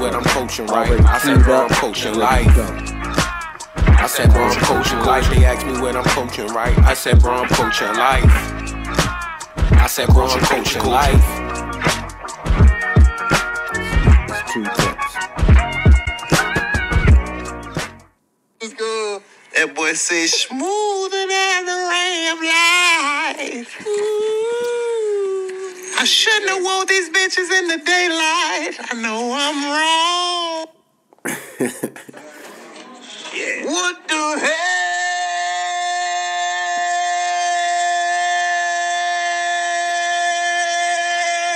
what I'm coaching, right? I said, bro, I'm coaching life. I said, bro, I'm coaching life. They asked me what I'm coaching, right? I said, bro, I'm coaching life. I said, bro, I'm coaching life. It's 2 tips. Let's go. That boy said, smoother than the way of life. Ooh. I shouldn't have wore these bitches in the daylight. I know I'm wrong. Yeah. What the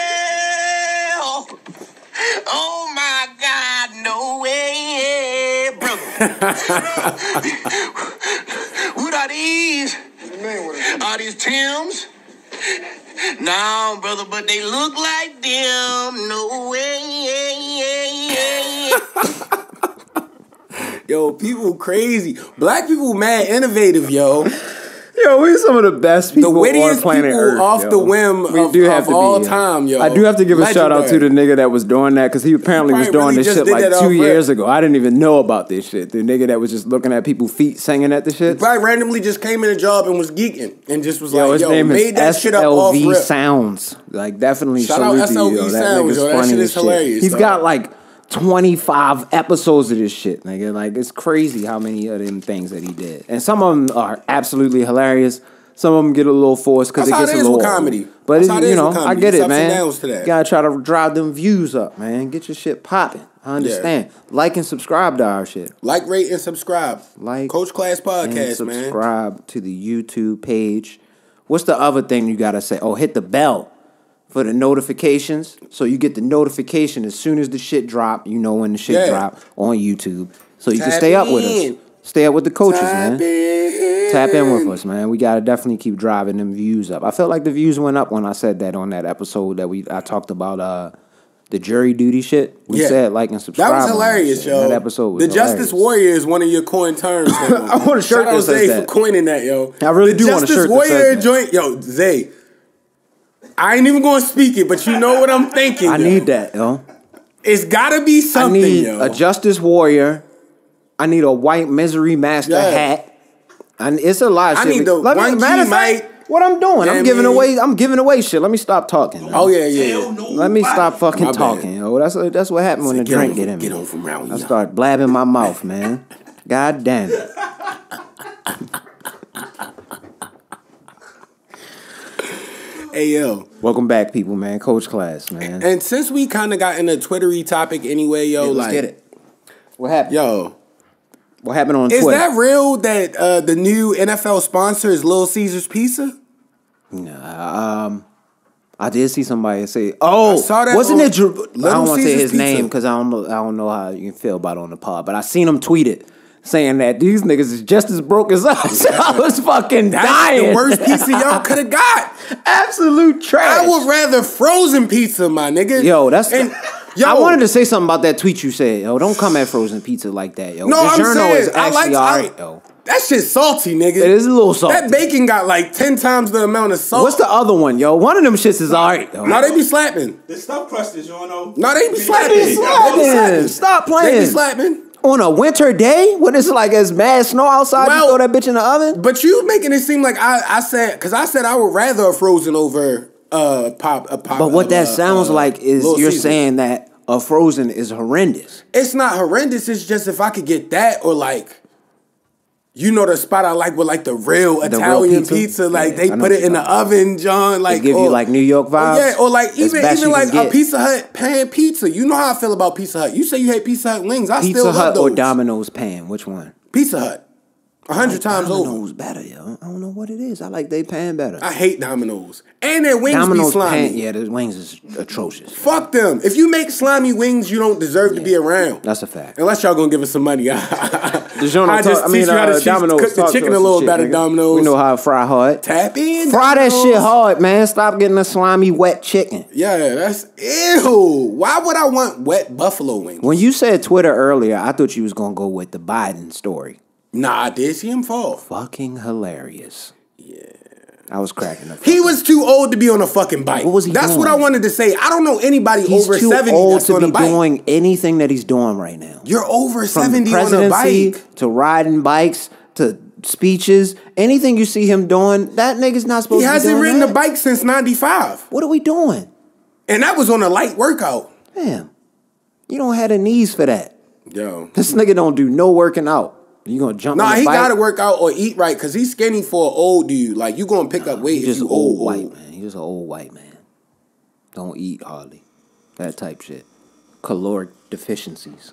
hell? Oh my God, no way, brother. What are these? Are these Timbs? No, brother, but they look like them. No way. Yo, people crazy. Black people mad innovative, yo. Yo, we're some of the best people The wittiest on planet people Earth, off yo. the whim of all time, yo. I do have to give a shout out to the nigga that was doing that, because he apparently was doing really this just shit did like that 2 off years rip. ago. I didn't even know about this shit. The nigga that was just looking at people's feet singing at the shit. Probably randomly just came in a job and was geeking and just was Yo, like, his yo, name made is that shit up off SLV rip. Sounds. Like, definitely Shout out salute to you, yo. SLV That Sounds, nigga's yo. That funny shit as is hilarious, He's dog. got like 25 episodes of this shit, nigga. Like, it's crazy how many of them things that he did. And some of them are absolutely hilarious. Some of them get a little forced because it That's how gets it a is little with old. comedy. But That's how it is you know, with I comedy. get It's it, ups and man. downs to that. You gotta try to drive them views up, man. Get your shit popping. I understand. Like and subscribe to our shit. Like, rate, and subscribe. Like Coach Class Podcast, and man. subscribe to the YouTube page. What's the other thing you gotta say? Oh, hit the bell for the notifications, so you get the notification as soon as the shit drop. You know when the shit drop on YouTube, so you can Tap stay up with in. us. Stay up with the coaches, Tap man. in. Tap in with us, man. We gotta definitely keep driving them views up. I felt like the views went up when I said that on that episode that I talked about the jury duty shit. We said like and subscribe. That was on hilarious, shit. yo. That episode was The hilarious. Justice Warrior is one of your coin terms. I want a shirt Shout out that says Zay that. for coining that, yo. I really do want a Justice shirt that Warrior says that. joint, yo, Zay. I ain't even gonna speak it, but you know what I'm thinking. I yo. need that, yo. It's gotta be something, I need yo. a Justice Warrior. I need a white Misery Master hat. And it's a lot of I shit. need the Let me- one matter key of fact, mic. what I'm doing, Yeah, I'm giving man. away. I'm giving away shit. Let me stop talking. Man. Oh yeah. Let me stop fucking My bad. talking, yo. That's what happened when the drink get in me. Get on from around I here. start blabbing my mouth, man. God damn it. Hey yo. Welcome back, people, man. Coach Class, man. And since we kind of got in a Twittery topic anyway, yo, Yeah, let's like, get it. What happened? yo, What happened on is Twitter? that real that the new NFL sponsor is Little Caesars Pizza? Nah, I did see somebody say, "Oh, I saw that wasn't on it?" I don't want to say Caesar's his Pizza. name because I don't know how you can feel about it on the pod. But I seen him tweet it saying that these niggas is just as broke as us. I was fucking That's dying. the worst pizza y'all could have got. Absolute trash. I would rather frozen pizza, my nigga. Yo, that's. Yo, I wanted to say something about that tweet you said. Yo, don't come at frozen pizza like that, yo. No, I'm DiGiorno saying is actually alright, yo. That shit's salty, nigga. It is a little salty. That bacon got like 10 times the amount of salt. What's the other one, yo? One of them shits is alright, yo. No, they be slapping. The stuffed crust is, you don't know. No, they be slapping. They be slapping. Stop playing. They be slapping. On a winter day when it's like as mad snow outside, you throw that bitch in the oven. But you making it seem like I said, because I said I would rather a frozen over a pop. But what that sounds like is Little you're Caesars. saying that a frozen is horrendous. It's not horrendous. It's just if I could get that or like, you know, the spot I like with like the real Italian pizza. Like Yeah, they I know put what it in the oven, John. Like They give you like New York vibes. Yeah, or like As best even you like can a get. Pizza Hut pan pizza. You know how I feel about Pizza Hut. You say you hate Pizza Hut wings. I Pizza still love Hut those. or Domino's pan, which one? Pizza Hut. 100 times over. Domino's better, yo. I don't know what it is. I like they pan better. I hate Domino's. And their wings Domino's be slimy. pan, yeah, the wings is atrocious. Fuck them. If you make slimy wings, you don't deserve to be around. That's a fact. Unless y'all gonna give us some money. DiGiorno teach you how to Domino's cook the talk to chicken us a little and shit, better, nigga. Domino's. We know how to fry hard. Tap in. Fry that Domino's. shit hard, man. Stop getting a slimy, wet chicken. Yeah, that's ew. Why would I want wet buffalo wings? When you said Twitter earlier, I thought you was gonna go with the Biden story. Nah, I did see him fall. Fucking hilarious. Yeah. I was cracking up. He was too old to be on a fucking bike. What was he That's doing? what I wanted to say. I don't know anybody He's over too 70 old that's to on a be bike. doing anything that he's doing right now. You're over From 70 on a presidency bike. to riding bikes to speeches, anything you see him doing, that nigga's not supposed He to be hasn't doing ridden that. a bike since 95. What are we doing? And that was on a light workout. Damn. You don't have the knees for that. Yo. This nigga don't do no working out. You gonna jump on the Nah, he bike? gotta work out or eat right because he's skinny for an old dude. Like, you gonna pick up weight He's if just you an old old. white man. He's just an old white man. Don't eat hardly. That type shit. Caloric deficiencies.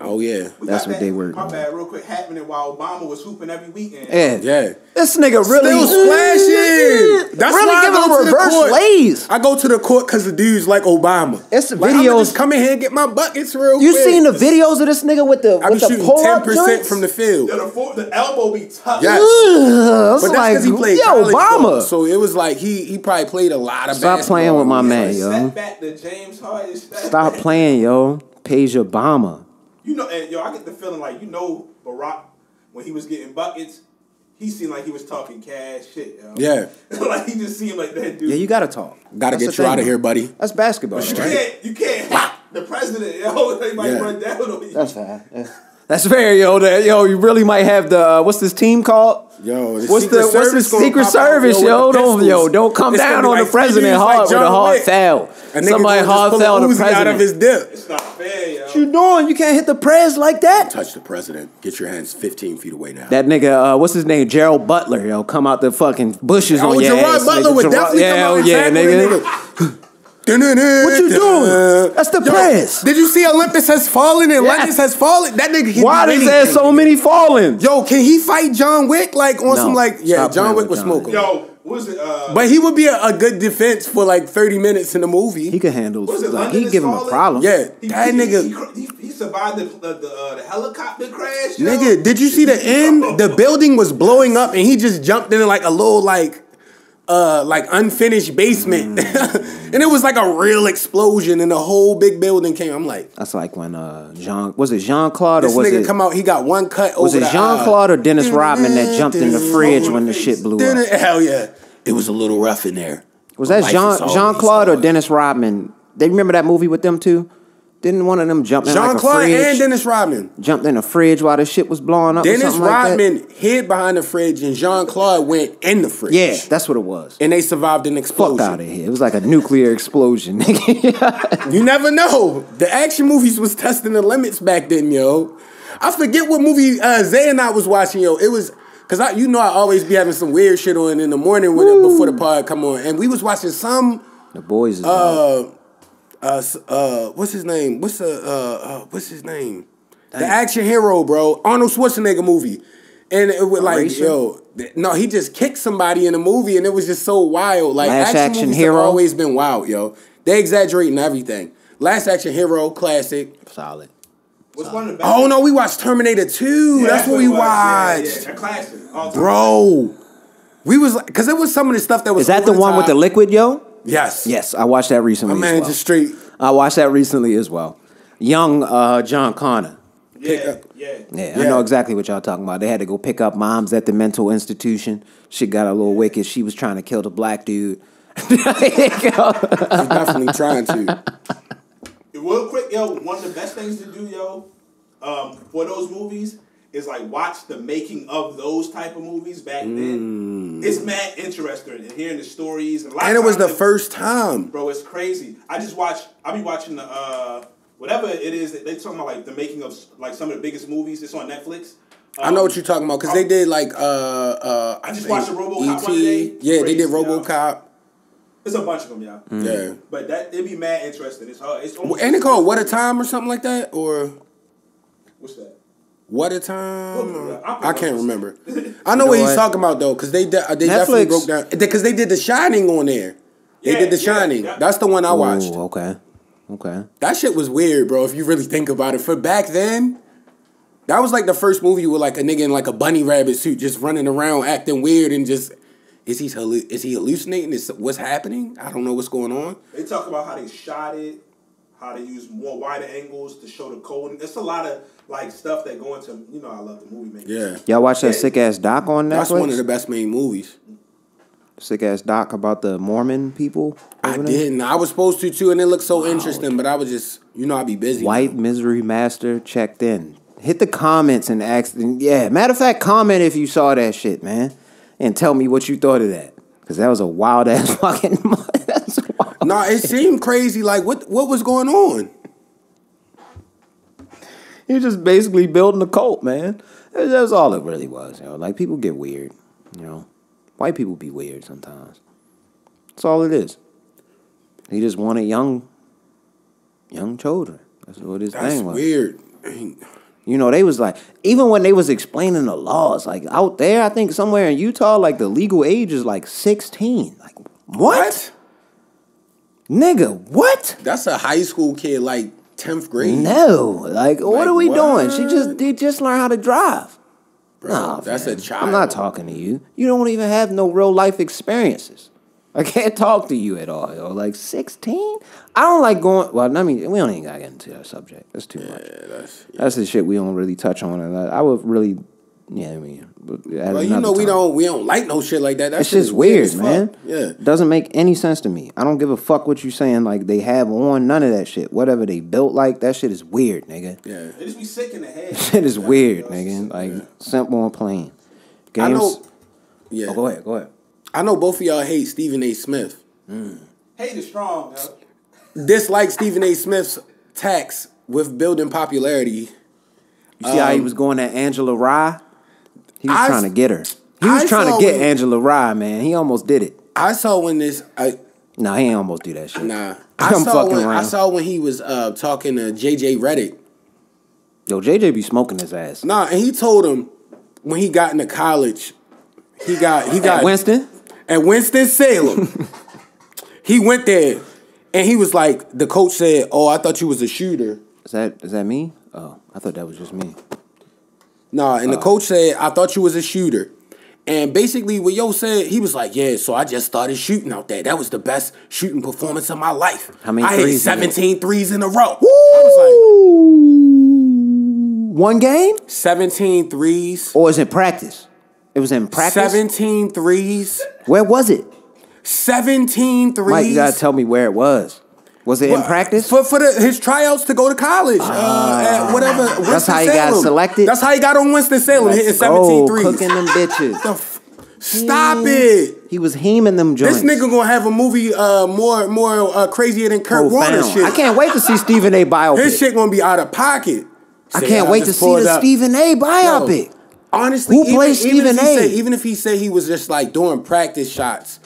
Oh, yeah. That's what they were. My bad, real quick, happening while Obama was hooping every weekend. Yeah. Yeah. This nigga really Still splashing. That's really why I giving go him to the reverse court. lays. I go to the court because the dudes like Obama. It's like, I'ma videos. just come in here and get my buckets real You quick. seen the videos of this nigga with the I be with the shooting pull-up 10% joints? from the field. Yeah, the elbow be tough. Yes. Ugh, But that's like, because he played yo, college Obama. ball, so it was like he probably played a lot of Stop basketball. playing with my man, yo. Step back to James Harden. Stop playing, yo. Peja Obama. You know, and yo, I get the feeling like, Barack, when he was getting buckets, he seemed like he was talking cash shit, yo. Yeah. Like, he just seemed like that dude. Yeah, you gotta talk. Gotta That's get the you thing, out of man. here, buddy. That's basketball, right? You can't hack the president, yo. They might run down on you. That's fine. That's fair, yo. You really might have the what's this team called? Yo, what's the Secret Service, yo? Don't come It's down gonna on be the like president like hard with a John hard Wick. foul. A nigga Somebody gonna hard just pull a foul the Uzi president. out of his dip. It's not fair, yo. What you doing? You can't hit the prez like that. Touch the president. Get your hands 15 feet away now. That nigga, what's his name? Gerald Butler, yo, come out the fucking bushes on your Gerard ass. Butler nigga. would definitely come out and tackle the nigga. What you doing? That's the press. Did you see Olympus has fallen and London has fallen? That nigga can Why do does there anything. so many fallings? Yo, can he fight John Wick like on No. some like Stop John playing Wick with was John smoking. Yo, what was it? But he would be a good defense for like 30 minutes in the movie. He could handle Was it like London he is give him a falling? problem. Yeah, that nigga. He survived the helicopter crash, yo. Nigga, did you see the end? The building was blowing up and he just jumped in like a little like unfinished basement. And it was like a real explosion and the whole big building came. I'm like, That's like when Jean-Claude or this was nigga it come out, he got one cut over was it the Jean-Claude or Dennis Rodman that jumped in the fridge when the shit blew up? Hell yeah. It was a little rough in there. Was that Life is always Jean-Claude or hard. Dennis Rodman? They remember that movie with them two? Didn't one of them jump in like a Jean-Claude fridge? and Dennis Rodman. Jumped in a fridge while the shit was blowing up. or Dennis something like that? Rodman hid behind the fridge and Jean-Claude went in the fridge. Yeah, that's what it was. And they survived an explosion. Fuck out of here. It was like a nuclear explosion, nigga. You never know. The action movies was testing the limits back then, yo. I forget what movie Zay and I was watching, yo. It was because I always be having some weird shit on in the morning before the pod come on, and we was watching some. The boys is What's his name? What's his name? The action hero, bro. Arnold Schwarzenegger movie. And it was like, Eraser? yo, no, he just kicked somebody in the movie, and it was just so wild. Like Last Action movies Hero? have always been wild, yo. They exaggerating everything. Last Action Hero, classic. solid. What's one of the best? Oh no, we watched Terminator 2. Yeah, that's what we it was. watched. Yeah, that classic. All time. Bro. We was like, because it was some of the stuff that was Is that over the one with the top. liquid, yo? Yes. Yes, I watched that recently. My as man well. just straight. I watched that recently as well. Young John Connor. Yeah. Yeah, I know exactly what y'all talking about. They had to go pick up moms at the mental institution. Shit got a little wicked. She was trying to kill the black dude. He's definitely trying to. Real quick, yo, one of the best things to do, yo, for those movies is like watch the making of those type of movies back then. It's mad interesting and hearing the stories. And, And it was the first time. Bro, it's crazy. I be watching the whatever it is that they talking about, like the making of like some of the biggest movies. It's on Netflix. I know what you're talking about because they did like I just watched the RoboCop one day. Yeah, they did Crazy, yo. RoboCop. It's a bunch of them, y'all. Yeah. But it'd be mad interesting. It's hard. It's almost, Ain't it called What a Time or something like that? Or what's that? What a Time? Well, I can't remember. I know what he's talking about though, because they definitely broke down because they did The Shining on there. They did The Shining. yeah. That's the one I watched. Ooh, okay. That shit was weird, bro. If you really think about it, for back then, that was like the first movie with like a nigga in like a bunny rabbit suit just running around acting weird and just is he hallucinating? What's happening? I don't know what's going on. They talk about how they shot it, how they use more wider angles to show the code. There's a lot of like stuff that go into, I love the movie making. Yeah. Y'all watch that sick ass doc on Netflix? That's one of the best made movies. Sick ass doc about the Mormon people. I didn't. I was supposed to too, and it looked so interesting, but I was just, I'd be busy. White Misery Master checked in. Hit the comments and ask. Yeah, matter of fact, comment if you saw that shit, man, and tell me what you thought of that, because that was a wild ass fucking. Nah, it seemed crazy. Like what was going on? He was just basically building a cult, man. That's all it really was. Like people get weird. White people be weird sometimes. That's all it is. He just wanted young children. That's what his thing was. That's weird. They was like, even when they was explaining the laws, like out there, I think somewhere in Utah, like the legal age is like 16. Like, what? Nigga, what? That's a high school kid, like 10th grade. No. Like what are we doing? They just learned how to drive. Bro, nah, that's a child. I'm not talking to you. You don't even have no real life experiences. I can't talk to you at all. Like 16? I don't like going. Well, I mean, we don't even gotta get into that subject. That's too much. That's the shit we don't really touch on. And I would really, we don't like no shit like that. That shit is weird, man. Yeah, doesn't make any sense to me. I don't give a fuck what you saying. Like they have on none of that shit. Whatever they built, like that shit is weird, nigga. Yeah, they just be sick in the head. Shit is weird, nigga. Like simple and plain. Games. I know. Yeah. Oh, go ahead. I know both of y'all hate Stephen A. Smith. Hate is strong, yo. Dislike Stephen A. Smith's tax with building popularity. You see how he was going at Angela Rye? He was trying to get her. He was trying to get Angela Rye, man. He almost did it. I saw when this... Nah, he ain't almost do that shit. Nah. I saw when he was talking to JJ Redick. Yo, JJ be smoking his ass. Nah, and he told him when he got into college, he got at Winston? At Winston-Salem. He went there, and he was like, the coach said, "Oh, I thought you was a shooter." Is that me? Oh, I thought that was just me. Nah, and the coach said, "I thought you was a shooter." And basically what Yo said, he was like, "Yeah, so I just started shooting out there. That was the best shooting performance of my life. How many I threes? hit 17 threes in a row." Woo! I was like, one game? 17 threes. Or is it practice? It was in practice? 17 threes. Where was it? 17 threes. Mike, you gotta tell me where it was. Was it in practice? For his tryouts to go to college. At whatever. That's how he got selected? That's how he got on Winston-Salem, hitting 17 threes. Cooking them bitches. Stop it. He was heaming them joints. This nigga gonna have a movie more crazier than Kurt Warner shit. I can't wait to see Stephen A. biopic. His shit gonna be out of pocket. I can't wait to see the Stephen A. biopic. Yo, honestly, who plays Stephen A? Even if he said he was just like doing practice shots,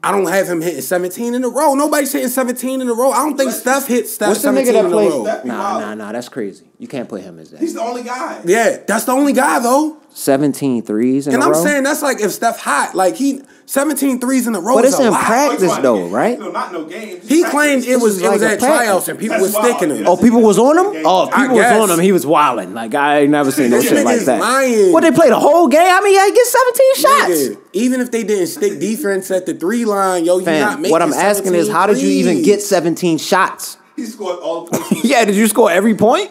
I don't have him hitting 17 in a row. Nobody's hitting 17 in a row. I don't think Steph hit 17 in a row. Nah, that's crazy. You can't put him as that. He's the only guy. Yeah, that's the only guy though. 17 threes in a row? And I'm saying that's like if Steph hot, like 17 threes in a row. But it's in lot. practice though, right? No, not no games. He claimed it was at tryouts and people was sticking him. Oh, people was on him? Oh, people was on him. He was wilding. Like I ain't never seen no shit like that. Lying. What, they played the whole game? I mean, I get 17 shots. Nigga, even if they didn't stick defense at the 3 line, yo, you not making. What I'm asking is, how did you even get 17 shots? He scored all the points. Yeah, did you score every point?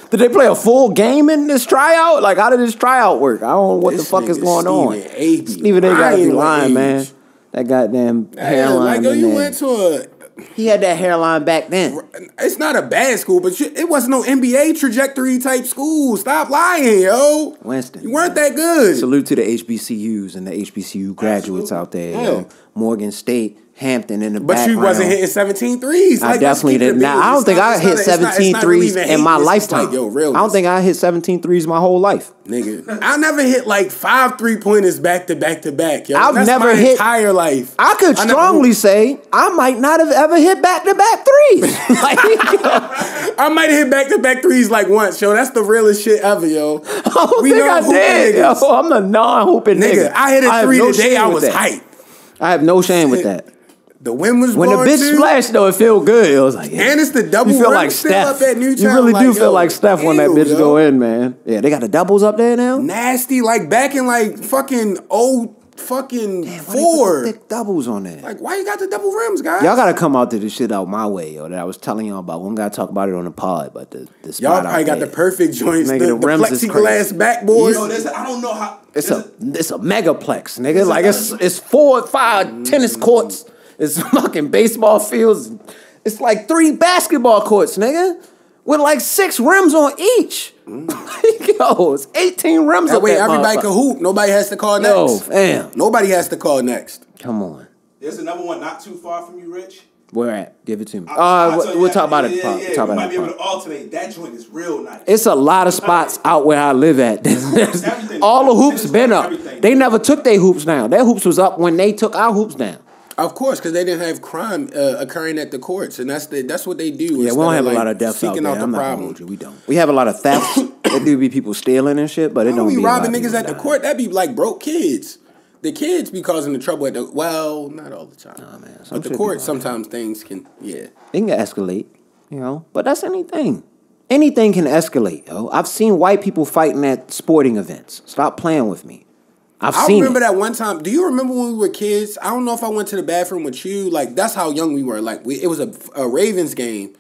Did they play a full game in this tryout? Like, how did this tryout work? I don't know what the fuck is going on. Stephen A. gotta be lying, man. That goddamn hairline. Like, yo, you went to a... He had that hairline back then. It's not a bad school, but it wasn't no NBA trajectory type school. Stop lying, yo. Winston. You weren't that good. Salute to the HBCUs and the HBCU graduates out there. Yo. Morgan State, Hampton in the background. But you wasn't hitting 17 threes. I definitely didn't. Now, I don't think I hit 17 threes in my lifetime. I don't think I hit 17 threes my whole life. Nigga, I never hit like 5 3-pointers back to back to back. Yo. I've never hit entire life. I could strongly say I might not have ever hit back to back threes. I might have hit back to back threes like once, yo. That's the realest shit ever, yo. I think I did. Yo, I'm the non-hooping nigga. I hit a 3 today. I was hyped. I have no shame with that. The wind was when the bitch splashed though, it felt good. It was like, yeah. And it's the double. You feel like Steph. Up at Newtown, you really do feel like Steph when that bitch go in, man. Yeah, they got the doubles up there now. Nasty, like back in like fucking fucking Damn, why they put 4. the thick doubles on there. Like, why you got the double rims, guys? Y'all gotta come out to this shit out my way, yo. That I was telling y'all about. We don't gotta talk about it on the pod, but the spot Y'all out probably got there. the perfect joints. Nigga, The the rims is plexiglass backboard. Yo, I don't know how. It's a megaplex, nigga. Like it's 4 or 5 tennis courts. It's fucking baseball fields. It's like 3 basketball courts, nigga, with like 6 rims on each. Yo, it's 18 rims. That way everybody can hoop. Nobody has to call next. Yo, fam. Nobody has to call next. Come on. There's another one not too far from you, Rich. Where at? Give it to me. I'll tell you We'll that. talk about it. Yeah, Talk we about might it. be able to alternate. That joint is real nice. It's a lot of spots out where I live at. All the hoops been up. They never took their hoops down. Their hoops was up when they took our hoops down. Of course, because they didn't have crime occurring at the courts, and that's what they do. Yeah, we don't have a lot of deaths out there. I'm not gonna hold you. We don't. We have a lot of thefts. There do be people stealing and shit, but it don't be robbing a lot of niggas at the court. That be like broke kids. The kids be causing the trouble at the not all the time. Nah, man. But the court sometimes things can It can escalate, you know. But that's anything. Anything can escalate, yo. I've seen white people fighting at sporting events. Stop playing with me. I remember that one time. Do you remember when we were kids? I don't know if I went to the bathroom with you. Like, that's how young we were. Like, it was a Ravens game.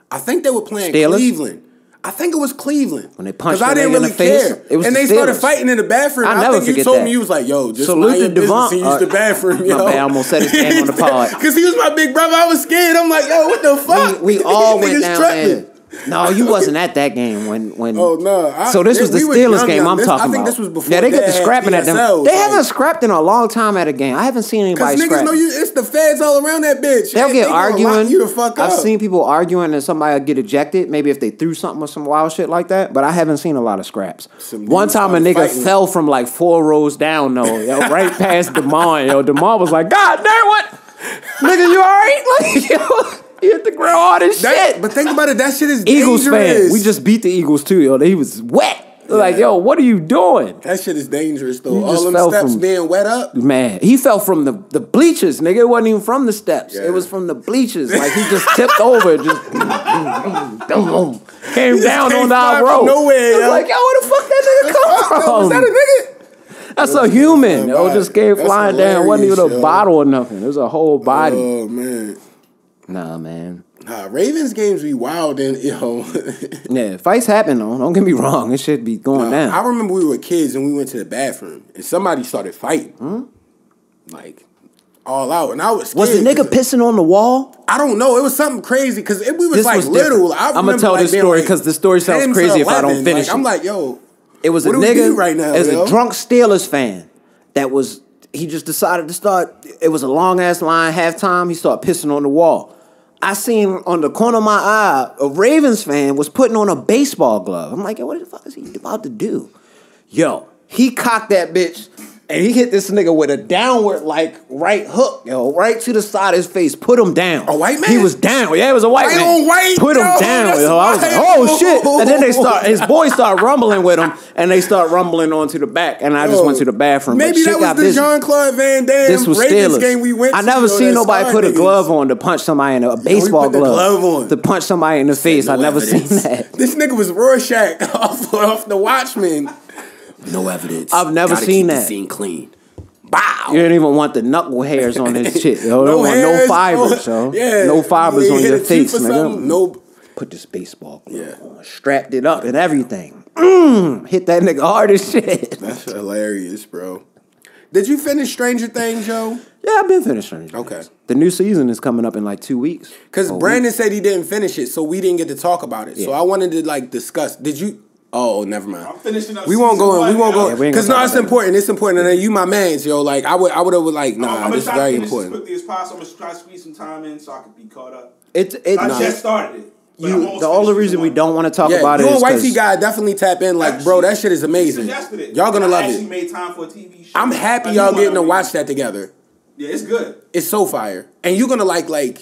I think they were playing Cleveland. I think it was Cleveland. When they punched I didn't really care. It was and they started fighting in the bathroom. I never think you told me, you was like, yo, just salute to business and use the bathroom, yo. My bad, I almost said his name on the pod. Because he was my big brother. I was scared. I'm like, yo, what the fuck? We all went down there. No, you wasn't at that game when. Oh no! So this was the Steelers game I'm talking about. I think this was before. Yeah, they get the scrapping at them. They like, haven't scrapped in a long time at a game. I haven't seen anybody scrap. Because niggas know it's the feds all around that bitch. They'll get arguing. You the fuck up. I've seen people arguing and somebody will get ejected. Maybe if they threw something or some wild shit like that. But I haven't seen a lot of scraps. One time a nigga fell from like 4 rows down though, yo, right past DeMar. Yo, DeMar was like, God damn what, nigga, you all right? Like, yo. He hit the ground hard as shit. But think about it, that shit is Eagles dangerous. fan. We just beat the Eagles too, yo. He was wet. Yeah. Like, yo, what are you doing? That shit is dangerous though. All them steps being wet up. Man, he fell from the bleachers, nigga. It wasn't even from the steps. Yeah. It was from the bleachers. Like he just tipped over, just came down on our road. Nowhere, yo. Like, yo, where the fuck that nigga come from? Was that a nigga? That's a human. Yo, just came flying down. Wasn't even a bottle or nothing. It was a whole body. Oh man. Nah, man. Ravens games be wild and Yeah, fights happen though. Don't get me wrong. It should be going down. I remember we were kids and we went to the bathroom and somebody started fighting. Like all out. And I was scared. Was the nigga pissing on the wall? I don't know. It was something crazy because we was like little. I'm gonna tell this story because the story sounds crazy if I don't finish it. I'm like, yo, it was a nigga right now. It was a drunk Steelers fan that was. He just decided to start. It was a long ass line. Halftime, he started pissing on the wall. I seen on the corner of my eye a Ravens fan was putting on a baseball glove. I'm like, yo, what the fuck is he about to do? Yo, he cocked that bitch and he hit this nigga with a downward like right hook, yo, right to the side of his face. Put him down. A white man? He was down. Yeah, it was a white man. On white? Put him down, yo. I was like, oh shit. And then his boys start rumbling with him and they start rumbling onto the back. And I just went to the bathroom. Maybe that was the Jean-Claude Van Damme this was Ravens Steelers. Game we went to. I never seen nobody put a glove on to punch somebody in a baseball glove to punch somebody in the face. I never seen that. This nigga was Rorschach off the Watchmen. No evidence. I've never seen that. The scene clean. Bow. You don't even want the knuckle hairs on this shit. Yo. Don't want no fibers, yo. Yeah. No fibers on your face, nigga. Nope. Put this baseball glove on, strapped it up and everything. Hit that nigga hard as shit. That's hilarious, bro. Did you finish Stranger Things, Joe? Yeah, I've been finished Stranger Things. Okay. The new season is coming up in like 2 weeks. Because Brandon said he didn't finish it, so we didn't get to talk about it. Yeah. So I wanted to like discuss. Did you? Oh, never mind. I'm finishing up. We won't go in. We won't go because no, it's important. It's important. And you, my man's, yo. Like I would have like, nah, this is very important. As quickly as possible. I'm gonna try to squeeze some time in so I can be caught up. I just started it. The only reason we don't want to talk about it is you and Wifey guy definitely tap in. Like, bro, that shit is amazing. Y'all gonna love it. Made time for a TV show. I'm happy y'all getting to watch that together. Yeah, it's good. It's so fire, and you're gonna like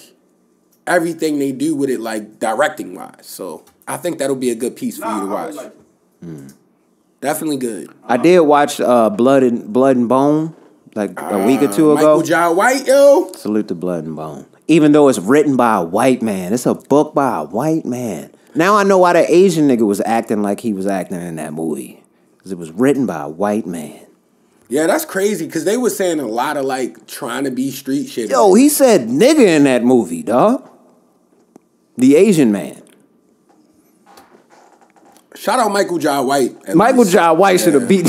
everything they do with it, like directing wise. So I think that'll be a good piece for you to watch. Definitely good. I did watch Blood and Bone like a week or two ago. Michael John White, yo. Salute to Blood and Bone. Even though it's written by a white man, it's a book by a white man. Now I know why the Asian nigga was acting like he was acting in that movie. Because it was written by a white man. Yeah, that's crazy because they were saying a lot of like trying to be street shit. Yo, he said nigga in that movie, dog. The Asian man. Shout out Michael Jai White. Michael Jai White should have beat.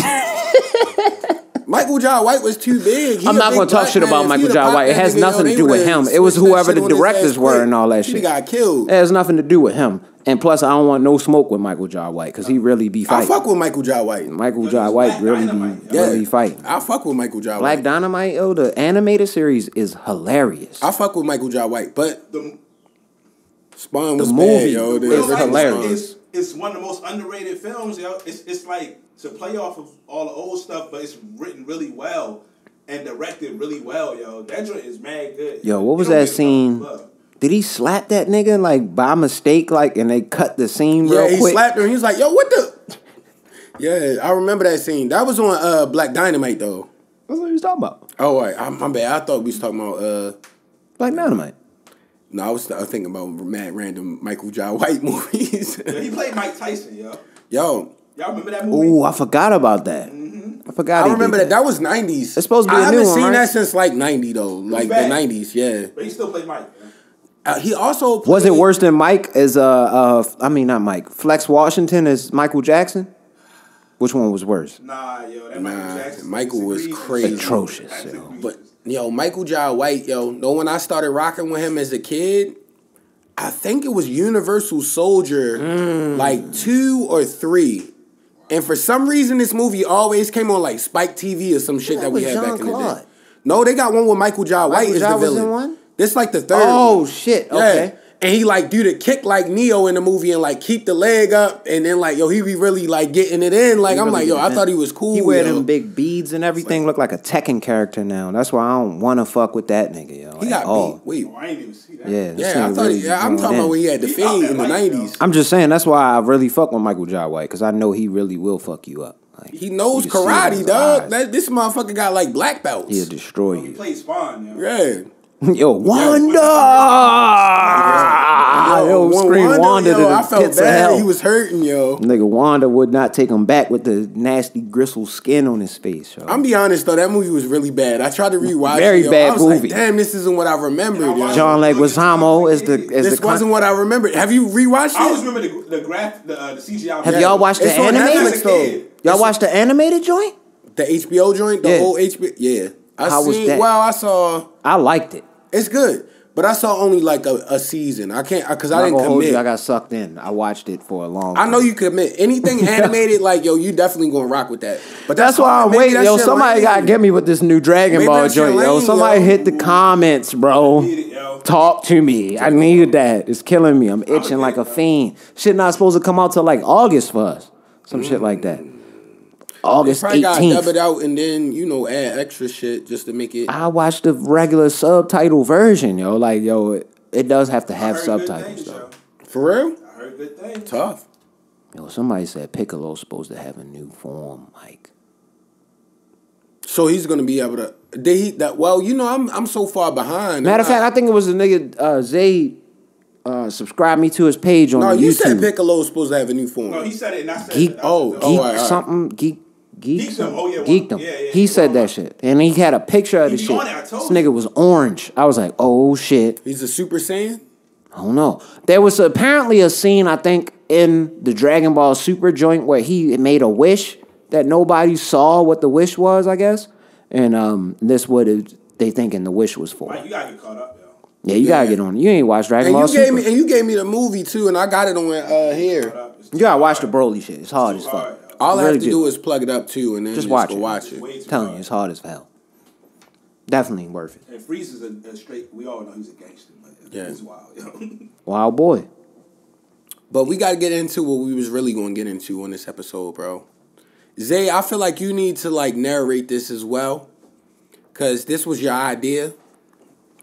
Michael Jai White was too big. I'm not going to talk shit about Michael Jai White. It has nothing to do with him. It was whoever the directors were and all that shit. He got killed. It has nothing to do with him. And plus, I don't want no smoke with Michael Jai White because he really be fighting. I fuck with Michael Jai White. Michael Jai White really be fighting. I fuck with Michael Jai White. Black Dynamite, yo, the animated series is hilarious. I fuck with Michael Jai White, but Spawn was the bad, movie yo. is hilarious. It's one of the most underrated films, yo. It's like to play off of all the old stuff, but it's written really well and directed really well, yo. That joint is mad good. Yo, what was that scene? Did he slap that nigga like by mistake, like, and they cut the scene real quick? Yeah, he slapped him. He was like, "Yo, what the?" Yeah, I remember that scene. That was on Black Dynamite though. That's what he was talking about. Oh, all right. My bad. I thought we was talking about Black Dynamite. No, I was thinking about mad random Michael Jai White movies. Yeah, he played Mike Tyson, yo. Yo. Y'all remember that movie? Ooh, I forgot about that. I forgot. I remember that. That was 90s. It's supposed to be a new one, I haven't seen right? that since like 90 though. Like the 90s, yeah. But he still played Mike. He also played, was it worse than Mike as I mean not Mike. Flex Washington as Michael Jackson? Which one was worse? Nah, yo, that Michael Jackson. Michael was crazy. Atrocious, yo. But yo, Michael Jai White, yo, know when I started rocking with him as a kid, I think it was Universal Soldier, like 2 or 3. And for some reason, this movie always came on like Spike TV or some shit that we had back in the day. No, they got one with Michael Jai White as the villain. Was in one? This like the third. Oh shit! Okay. Yeah. And he like do the kick like Neo in the movie and like keep the leg up and then like yo he be really like getting it in like I'm like yo I thought he was cool. He wear yo. them big beads and everything. Look like a Tekken character now. That's why I don't want to fuck with that nigga, yo. He got beat. Wait. I ain't even see that. Yeah, I thought I'm talking about when he had the Fiend in the 90s. I'm just saying that's why I really fuck with Michael Jai White because I know he really will fuck you up. Like, he knows karate, dog. This motherfucker got like black belts. He'll destroy you. He played Spawn, yo. Yeah. Yo, Wanda! Yo, scream Wanda to the I felt pits of bad. hell. He was hurting, yo. Nigga, Wanda would not take him back with the nasty gristle skin on his face, yo. I'm be honest though, that movie was really bad. I tried to rewatch Very it. Yo. bad I was movie. Like, damn, this isn't what I remembered. Yo. John Leguizamo is the This wasn't what I remembered. Have you rewatched it? I always remember the CGI. Have y'all watched the It's on animated? Netflix, though. Y'all watched the animated joint? The HBO joint, the whole HBO. Yeah, How was that? Well, I saw. I liked it. It's good, but I saw only like a season. I can't because I didn't Hold commit. you, I got sucked in. I watched it for a long time. I know you commit. Anything animated, like yo, you definitely gonna rock with that. But That's why I'm waiting. Yo, somebody gotta get me with this new Dragon Maybe Ball that shit joint. Yo, lame, somebody yo. hit the comments, bro. Talk to me. I need that. It's killing me. I'm itching like a fiend. Shit not supposed to come out till like August for us. Some shit like that. August Probably got 18th. dub it out and then add extra shit just to make it. I watched the regular subtitle version, yo. Like, yo, it does have to have subtitles, though. For real? I heard good things. Tough. Yo, somebody said Piccolo's supposed to have a new form, Mike. So he's gonna be able to. Did he that? Well, I'm so far behind. Matter of fact, I think it was the nigga Zay subscribed me to his page on YouTube. No, you said Piccolo's supposed to have a new form. No, he said it and I said Geek, it. all right. something, Geekdom. Oh, yeah, Geekdom. yeah, He said that shit. And he had a picture of the He be shit. on it, I This told nigga was orange. I was like, oh shit. He's a Super Saiyan? I don't know. There was apparently a scene, I think, in the Dragon Ball Super joint where he made a wish that nobody saw what the wish was, I guess. And this what they thinking the wish was for. Mike, you gotta get caught up, yo. Yeah, you gotta get on. You ain't watched Dragon Ball Super. You gave me the movie too, and I got it on here. You gotta watch the Broly shit. It's hard as fuck. All I Really have to do is plug it up too, and then just watch go it. watch it. I'm telling you, it's hard as hell. Definitely worth it. And Freeze is a straight. We all know he's a gangster, but he's wild, yo. Wild boy. But we gotta get into what we was really gonna get into on this episode, bro. Zay, I feel like you need to like narrate this as well, cause this was your idea,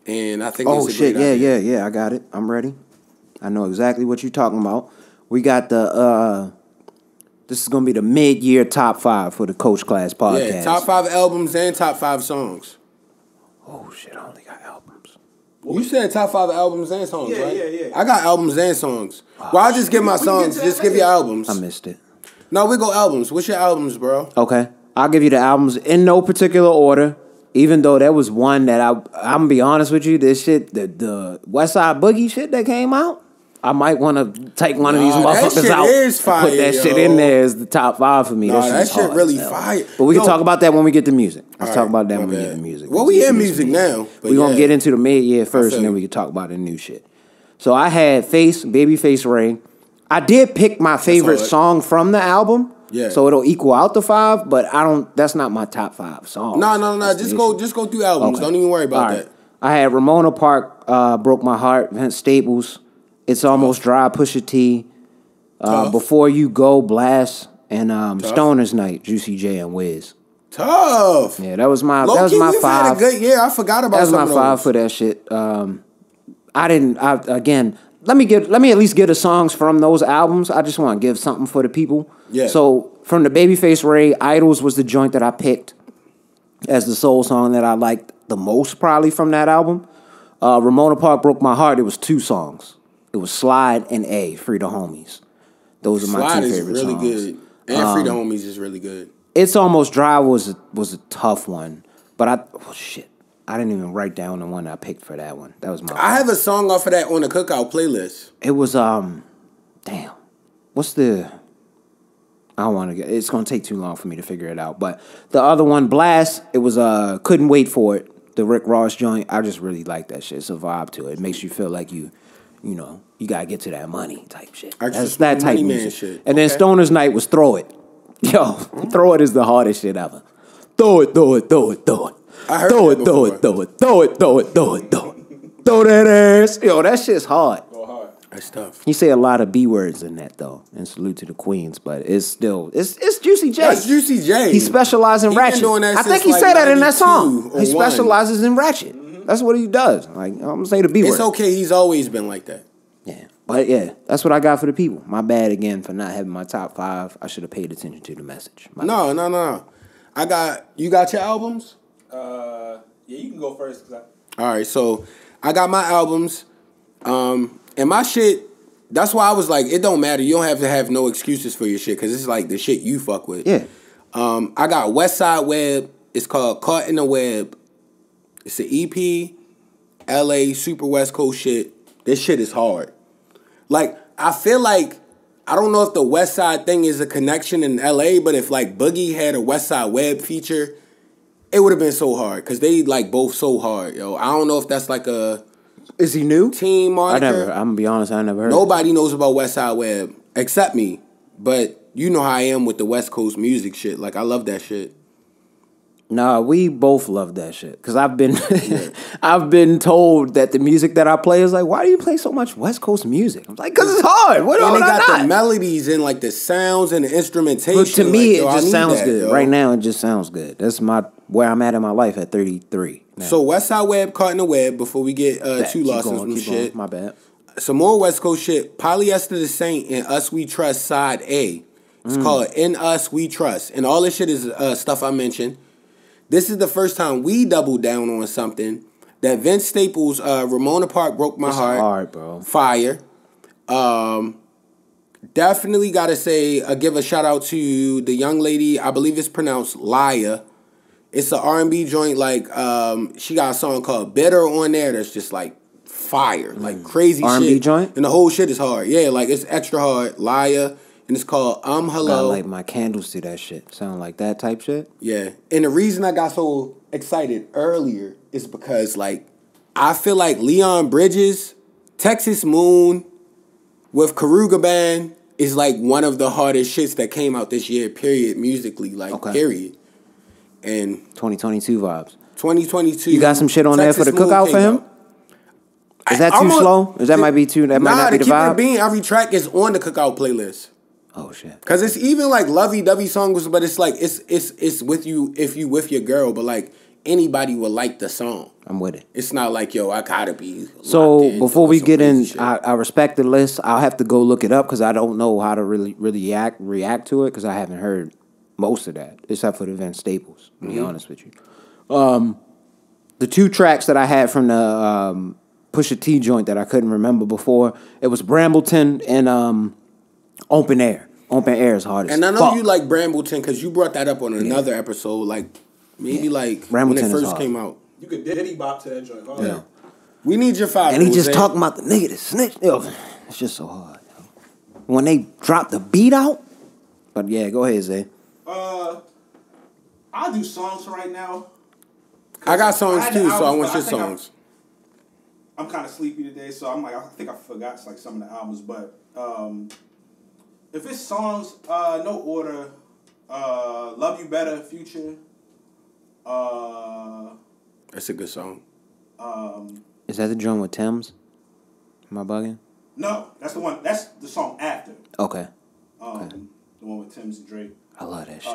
and I think Oh it's a shit! great idea. Yeah. I got it. I'm ready. I know exactly what you're talking about. We got the. This is gonna be the mid-year top 5 for the Coach Class podcast. Yeah, top 5 albums and top 5 songs. Oh shit! I only got albums. You said top 5 albums and songs, Yeah, right? yeah. I got albums and songs. Well, I'll just give my songs. Just give your albums. I missed it. No, we go albums. What's your albums, bro? Okay. I'll give you the albums in no particular order. Even though there was one that I'm gonna be honest with you, this shit, the West Side Boogie shit that came out, I might want to take one of these motherfuckers out and put that shit in there as the top 5 for me. That shit really fire. But we can talk about that when we get to music. Let's talk about that when we get to music. Well, we in music now. We're gonna get into the mid-year first, and then we can talk about the new shit. So I had Babyface Ray. I did pick my favorite song from the album. Yeah. So it'll equal out to 5, but that's not my top 5 songs. No. Just go through albums. Okay. Don't even worry about that. I had Ramona Park, Broke My Heart, Vince Staples, It's Almost Dry, Pusha T, Before You Go, Blast, and Stoner's Night, Juicy J and Wiz. Tough. Yeah, that was my 5. Had a good year. I forgot about that. That was my 5 for that shit. Let me at least get the songs from those albums. I just want to give something for the people. Yeah. So from the Babyface Ray, Idols was the joint that I picked as the soul song that I liked the most probably from that album. Ramona Park, Broke My Heart. It was 2 songs. It was Slide and A, Free the Homies. Those are my 2 favorite songs. Slide is really good. And Free the Homies is really good. It's Almost Dry was a tough one. But I didn't even write down the one I picked for that one. That was my. I have a song off of that on the Cookout playlist. It was damn. What's the? I don't want to get. It's gonna take too long for me to figure it out. But the other one, Blast. It was Couldn't Wait for It. The Rick Ross joint. I just really like that shit. It's a vibe to it. It makes you feel like you gotta get to that money type shit. That's that type of music. Shit. And then Stoner's Night was Throw It. Yo, Throw It is the hardest shit ever. Throw it. I heard throw it. Throw that ass. Yo, that shit's hard. Go hard. That's tough. He say a lot of B words in that though. And salute to the queens, but it's still it's Juicy J. That's Juicy J. He specializes in ratchet. I think he said that in that song. He specializes in ratchet. Mm-hmm. That's what he does. Like I'm gonna say the B word. It's okay. He's always been like that. Yeah, but yeah, that's what I got for the people. My bad again for not having my top 5. I should have paid attention to the message. No. You got your albums? Yeah, you can go first. All right, so I got my albums, and my shit. That's why I was like, it don't matter. You don't have to have no excuses for your shit because it's like the shit you fuck with. Yeah. I got West Side Web. It's called Caught in the Web. It's an EP, LA, super West Coast shit. This shit is hard. Like, I feel like, I don't know if the West Side thing is a connection in LA, but if like Boogie had a West Side Web feature, it would have been so hard because they like both so hard, yo. I don't know if that's like a... Is he new? Team moniker. I'm gonna be honest, I never heard. Nobody knows about West Side Web except me. But you know how I am with the West Coast music shit. Like, I love that shit. Nah, we both love that shit. Cause I've been I've been told that the music that I play is like, why do you play so much West Coast music? I'm like, cause it's hard. What and they got the melodies and like the sounds and the instrumentation. But to me, like, it just sounds good. Yo. Right now, it just sounds good. That's where I'm at in my life at 33. Now. So West Side Web, Caught in the Web. Before we get too lost in some shit, my bad. Some more West Coast shit. Polyester the Saint and Us We Trust Side A. It's called In Us We Trust, and all this shit is stuff I mentioned. This is the first time we doubled down on something that Vince Staples, Ramona Park Broke My Heart. Hard, bro. Fire. Definitely got to say, give a shout out to the young lady. I believe it's pronounced Laya. It's an R&B joint. Like, she got a song called Better on there that's just like fire. Like crazy R&B shit. joint? And the whole shit is hard. Yeah, like it's extra hard. Laya. And it's called Hello. I like my candles to that shit. Sound like that type shit? Yeah. And the reason I got so excited earlier is because, like, I feel like Leon Bridges, Texas Moon with Karuga Band is, like, one of the hardest shits that came out this year, period, musically, like, period. And 2022 vibes. 2022. You got some shit on Texas there for the cookout for him? Is that too slow? That might be too, that might not be the vibe? Keep it being, every track is on the cookout playlist. Oh shit! Because it's even like lovey-dovey songs, but it's like it's with you if you with your girl, but like anybody will like the song. I'm with it. It's not like yo, I gotta be. So before we get in, I respect the list. I'll have to go look it up because I don't know how to really react to it because I haven't heard most of that except for the Vince Staples. To be honest with you, the 2 tracks that I had from the Pusha T joint that I couldn't remember before, it was Brambleton and Open Air. Open air is hard as And I know fuck. you like Brambleton because you brought that up on another episode, like maybe like when it first came out. You could diddy bop to that joint. Oh, yeah. We need your 5. And he just talking about the nigga that snitched. Yo, it's just so hard. Yo. When they drop the beat out. But yeah, go ahead, Zay. I'll do songs right now. I got songs too, so I want your songs. I'm kind of sleepy today, so I'm like, I think I forgot like some of the albums, but if it's songs, no order. Love You Better, Future. That's a good song. Is that the joint with Thames? Am I bugging? No, that's the one. That's the song after. Okay. The one with Thames and Drake. I love that shit.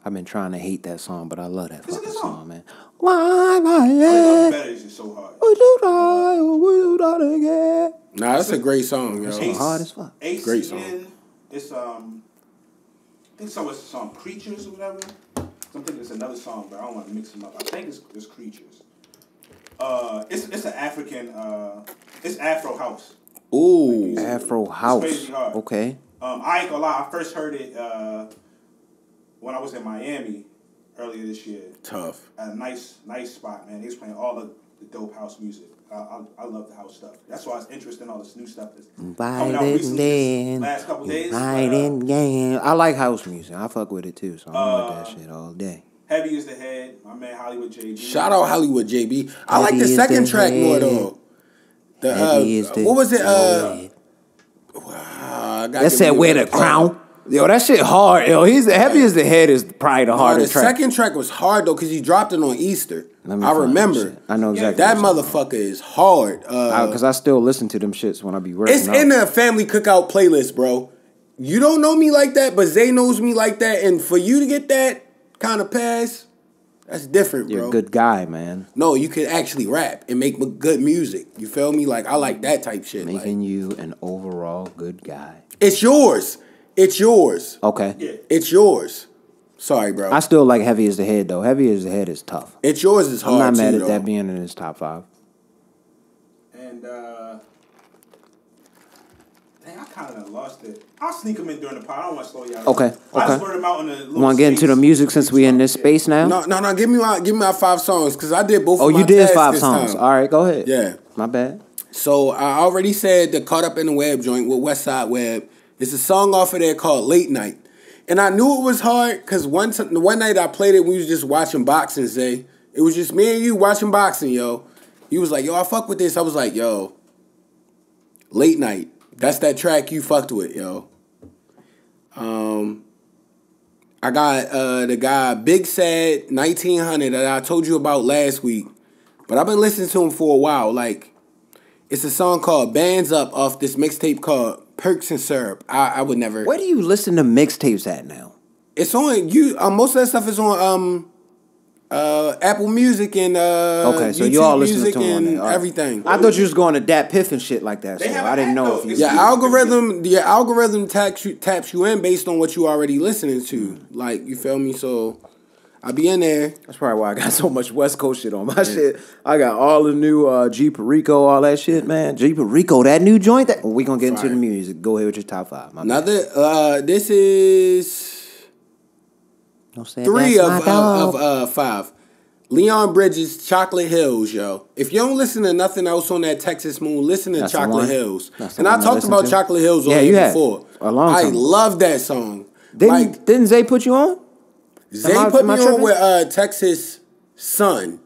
I've been trying to hate that song, but I love that fucking song, man. Love You Better is just so hard. Would you die or would you die again? Nah, that's a great song, yo. It's hard as fuck. Great song. It's I think so. It's the song Creatures or whatever. I'm thinking it's another song, but I don't want to mix them up. I think it's Creatures. It's an African. It's Afro house. Ooh, Afro house. It's crazy hard. Okay. I ain't gonna lie. I first heard it when I was in Miami earlier this year. Tough. At a nice spot, man. They was playing all of the dope house music. I love the house stuff. That's why I was interested in all this new stuff that's coming out recently. This last couple days. I like house music. I fuck with it too, so I'm with that shit all day. Heavy is the Head. My man Hollywood JB. Shout out Hollywood JB. I like the second track more though. What was it? That said, wear the crown. Yo, that shit hard. Yo, Heavy as the Head is probably the hardest track. The second track was hard though because he dropped it on Easter. I remember. I know exactly. That motherfucker is hard. Because I still listen to them shits when I be working. It's in the family cookout playlist, bro. You don't know me like that, but Zay knows me like that, and for you to get that kind of pass, that's different, bro. You're a good guy, man. No, you can actually rap and make good music. You feel me? Like, I like that type shit. Making you an overall good guy. It's yours. It's yours. Okay. Yeah. It's yours. Sorry, bro. I still like Heavy as the Head, though. Heavy as the Head is tough. It's yours is hard, I'm not mad too, at though. that being in his top 5. And, dang, I kind of lost it. I'll sneak them in during the pod. I don't want to slow y'all Okay. I just word them out in a little Want to get into the music since we in this space now? No. Give me my 5 songs, because I did both of my you did tasks 5 this songs. time. All right, go ahead. Yeah. My bad. So, I already said the Caught Up in the Web joint with Westside Web. It's a song off of there called Late Night. And I knew it was hard because one night I played it, we was just watching boxing, Zay. It was just me and you watching boxing, yo. You was like, yo, I fuck with this. I was like, yo, Late Night. That's that track you fucked with, yo. I got the guy Big Sad 1900 that I told you about last week. But I've been listening to him for a while. Like, it's a song called Bands Up off this mixtape called Perks and Syrup. I would never. Where do you listen to mixtapes at now? It's on you. Most of that stuff is on Apple Music and okay, so YouTube you all listen Music to them and on there. everything. I thought you was going to Dat Piff and shit like that. So I didn't know if you. Your algorithm taps you in based on what you already listening to. Like, you feel me? So I be in there. That's probably why I got so much West Coast shit on my shit. I got all the new G Perico, all that shit, man. G Perico, that new joint. That we gonna get into the music. Go ahead with your top 5. This is 3 of 5. Leon Bridges, Chocolate Hills, yo. If you don't listen to nothing else on that Texas Moon, listen to Chocolate Hills. And I talked about Chocolate Hills on here before. A long time. I love that song. Didn't Zay put you on? Zay put me on with Texas Sun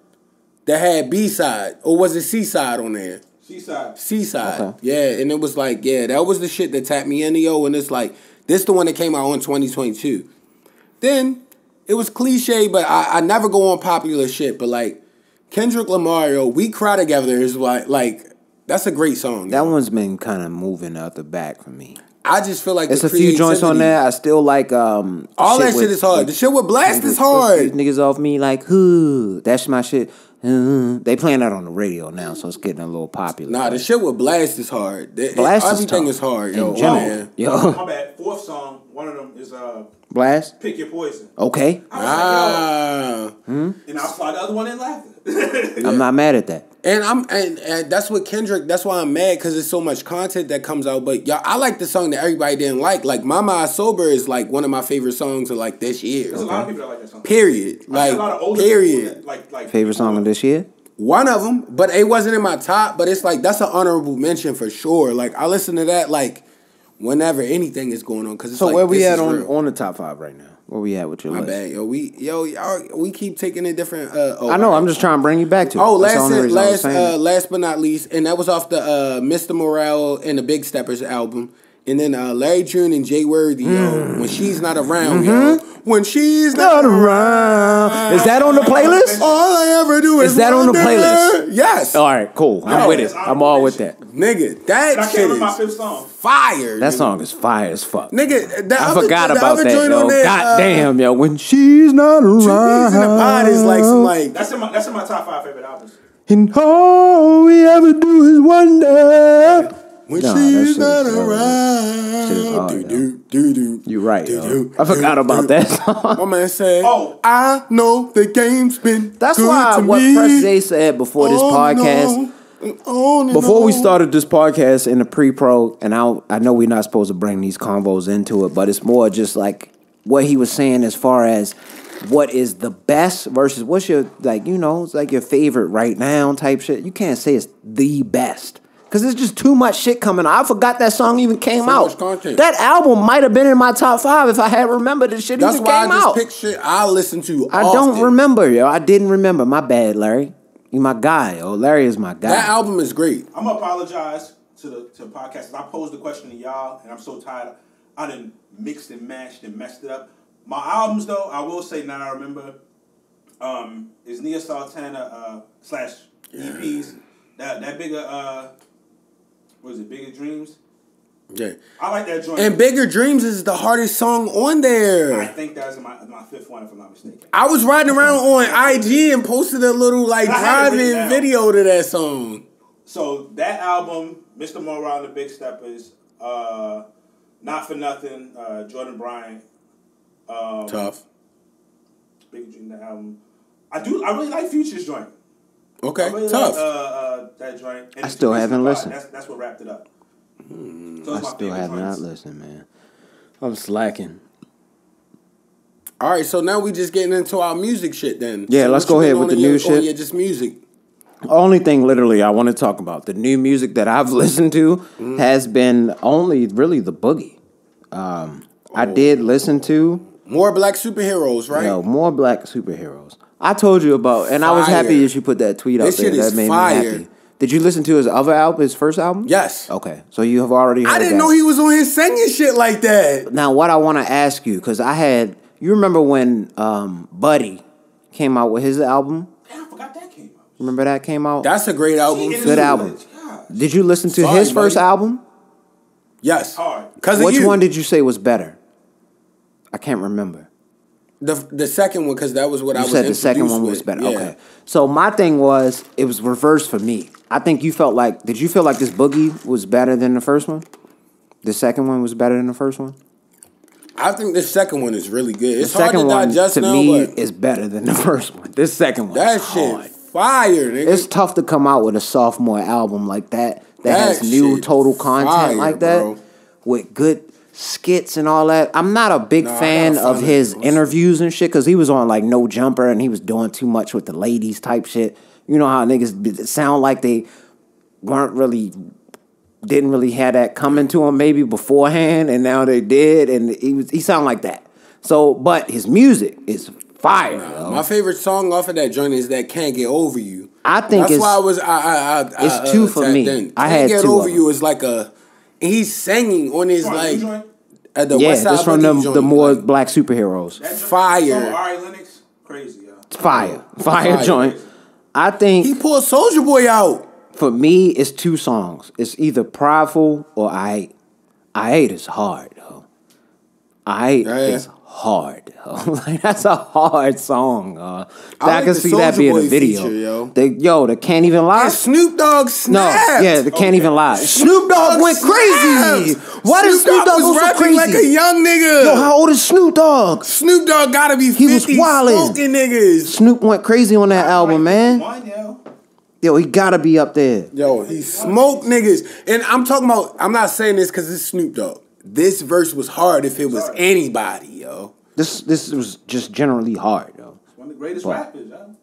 that had B-side. Or was it C-side on there? C-side. Okay. Yeah, and it was like, that was the shit that tapped me in, yo. And it's like, this the one that came out in 2022. Then, it was cliche, but I never go on popular shit. But like, Kendrick Lamar, yo, We Cry Together is like that's a great song. That one's been kind of moving out the back for me. I just feel like there's a few joints on there. I still like all that shit is hard. The shit with Blast is hard. Niggas off me like who? That's my shit. They playing that on the radio now, so it's getting a little popular. Nah, the shit with Blast is hard. Everything is hard, yo. Yo, my bad. 4th song. One of them is Blast. Pick Your Poison. Okay. And I'll slide the other one in laughter. I'm not mad at that. And and that's what Kendrick. That's why I'm mad because there's so much content that comes out. But y'all, I like the song that everybody didn't like. Like Mama I Sober is like one of my favorite songs of like this year. There's a lot of people that like that song. Period. Like a lot of older period. Like Favorite song of this year? One of them, but it wasn't in my top. But it's like that's an honorable mention for sure. Like I listen to that like whenever anything is going on. Cause it's So like, where we at real. on the top 5 right now? Where we at with your My list? bad, we keep taking it different. I know. I'm just trying to bring you back to it. Oh, That's the only reason I was saying it. last but not least, and that was off the Mr. Morale and the Big Steppers album. And then Larry June and Jay Worthy, yo, when she's not around, yo. When she's not around. Is that on the playlist? All I ever do is that on the wonder. playlist? Yes. All right, cool. I'm with it. I'm all with that. Nigga, I that can't shit remember my is fifth song. fire. That nigga. song is fire as fuck. Nigga, I forgot the about other that, joint yo. on there, God damn, yo. When she's not Two Pigs in the around. Pod is like some like. That's in my top 5 favorite albums. And all we ever do is wonder. When Nah, she's that not shit is around. Shit is hard, Do. You're right, yo. Do-do, I forgot about that My song. man said, Oh. I know the game's been That's good why to what me. Press J said before this podcast. Before we started this podcast in the pre-pro, and I know we're not supposed to bring these convos into it, but it's more just like what he was saying as far as what is the best versus what's your, like, you know, it's like your favorite right now type shit. You can't say it's the best. Because there's just too much shit coming out. I forgot that song even came So out. much content. That album might have been in my top 5 if I had remembered the shit That's even why came I just out. pick shit I listen to. I don't remember, yo. I didn't remember. My bad, Larry. You my guy, yo. Larry is my guy. That album is great. I'm gonna apologize to the podcast. I posed the question to y'all, and I'm so tired. I done mixed and mashed and messed it up. My albums, though, I will say now I remember, is Nia Sultana / EPs. That bigger what is it? Bigger Dreams. Yeah. I like that joint. And Bigger Dreams is the hardest song on I there. think that's my 5th one, if I'm not mistaken. I was riding around on IG and posted a little like I had it written driving down. video to that song. So that album, Mr. Morale and the Big Steppers, Not For Nothing, Jordan Bryant. Tough. Big Dream, that album. I really like Future's joint. Okay, I really tough. like that joint. And I still haven't listened. That's what wrapped it up. So I it's my still favorite have not joints. listened, man. I'm slacking. All right, so now we just getting into our music shit then. Yeah, So let's what go you ahead been with on the in new your- shit. Oh, yeah, just music. Only thing literally I want to talk about, the new music that I've listened to has been only really the Boogie. I did listen to More black superheroes, right? more black superheroes. I told you about, and I was happy Fire. that you put that tweet out This there. shit That is made fire. me happy. Did you listen to his other album, his first album? Yes. Okay, so you have already heard I didn't that. know he was on here singing shit like that. Now, what I want to ask you, because you remember when Buddy came out with his album? Damn, I forgot that came out. Remember that came out? That's a great album. See, it is Good a album. village. God. Did you listen to Sorry, his first buddy. album? Yes. Hard. Because Which one did you say was better? I can't remember. The second one, because that was what I You was said the second introduced one was with. better. Yeah. Okay. So my thing was, it was reversed for me. I think you felt like, did you feel like this Boogie was better than the first one? The second one was better than the first one? I think the second one is really good. It's The hard to second one, digest to now, me, but is better than the first one. This second one that is shit hard. fire, nigga. It's tough to come out with a sophomore album like that That has new shit total content fire, like that bro. with good skits and all that. I'm not a big No, I fan gotta of find his it. interviews and shit because he was on like No Jumper and he was doing too much with the ladies type shit. You know how niggas sound like they didn't really have that coming to him maybe beforehand and now they did and he sounded like that. So, but his music is fire. yo. My favorite song off of that joint is that "Can't Get Over You." I think that's it's- why I was. it's two for tapped me. in. I "Can't had Get two Over of You" is like a. He's singing on his Come on, like new joint? the Yeah, West Side this from Boogie the joint, more like, black superheroes. That joint- Fire. So, Ari Lennox, crazy, yo. It's fire Fire. joint. I He think pulled Soulja Boy out. for me, it's two songs. It's either Prideful or I Hate is hard, though. I Hate Yeah. is hard. Like that's a hard song. I like can the see that Soulja being a Boy video. feature, The Can't Even Lie. And Snoop Dogg snapped. No, yeah, the Can't Even Lie. Snoop Dogg went crazy. Why did Snoop Dogg go so crazy? Like a young nigga. Yo, how old is Snoop Dogg? Snoop Dogg gotta be 50. He was wildin'. Smoking niggas. Snoop went crazy on that album, man. Yo, he gotta be up there. Yo, he smoked niggas. And I'm talking about, I'm not saying this because it's Snoop Dogg. This verse was hard if it was anybody, yo. This was just generally hard, yo. It's one of the greatest rappers, yo.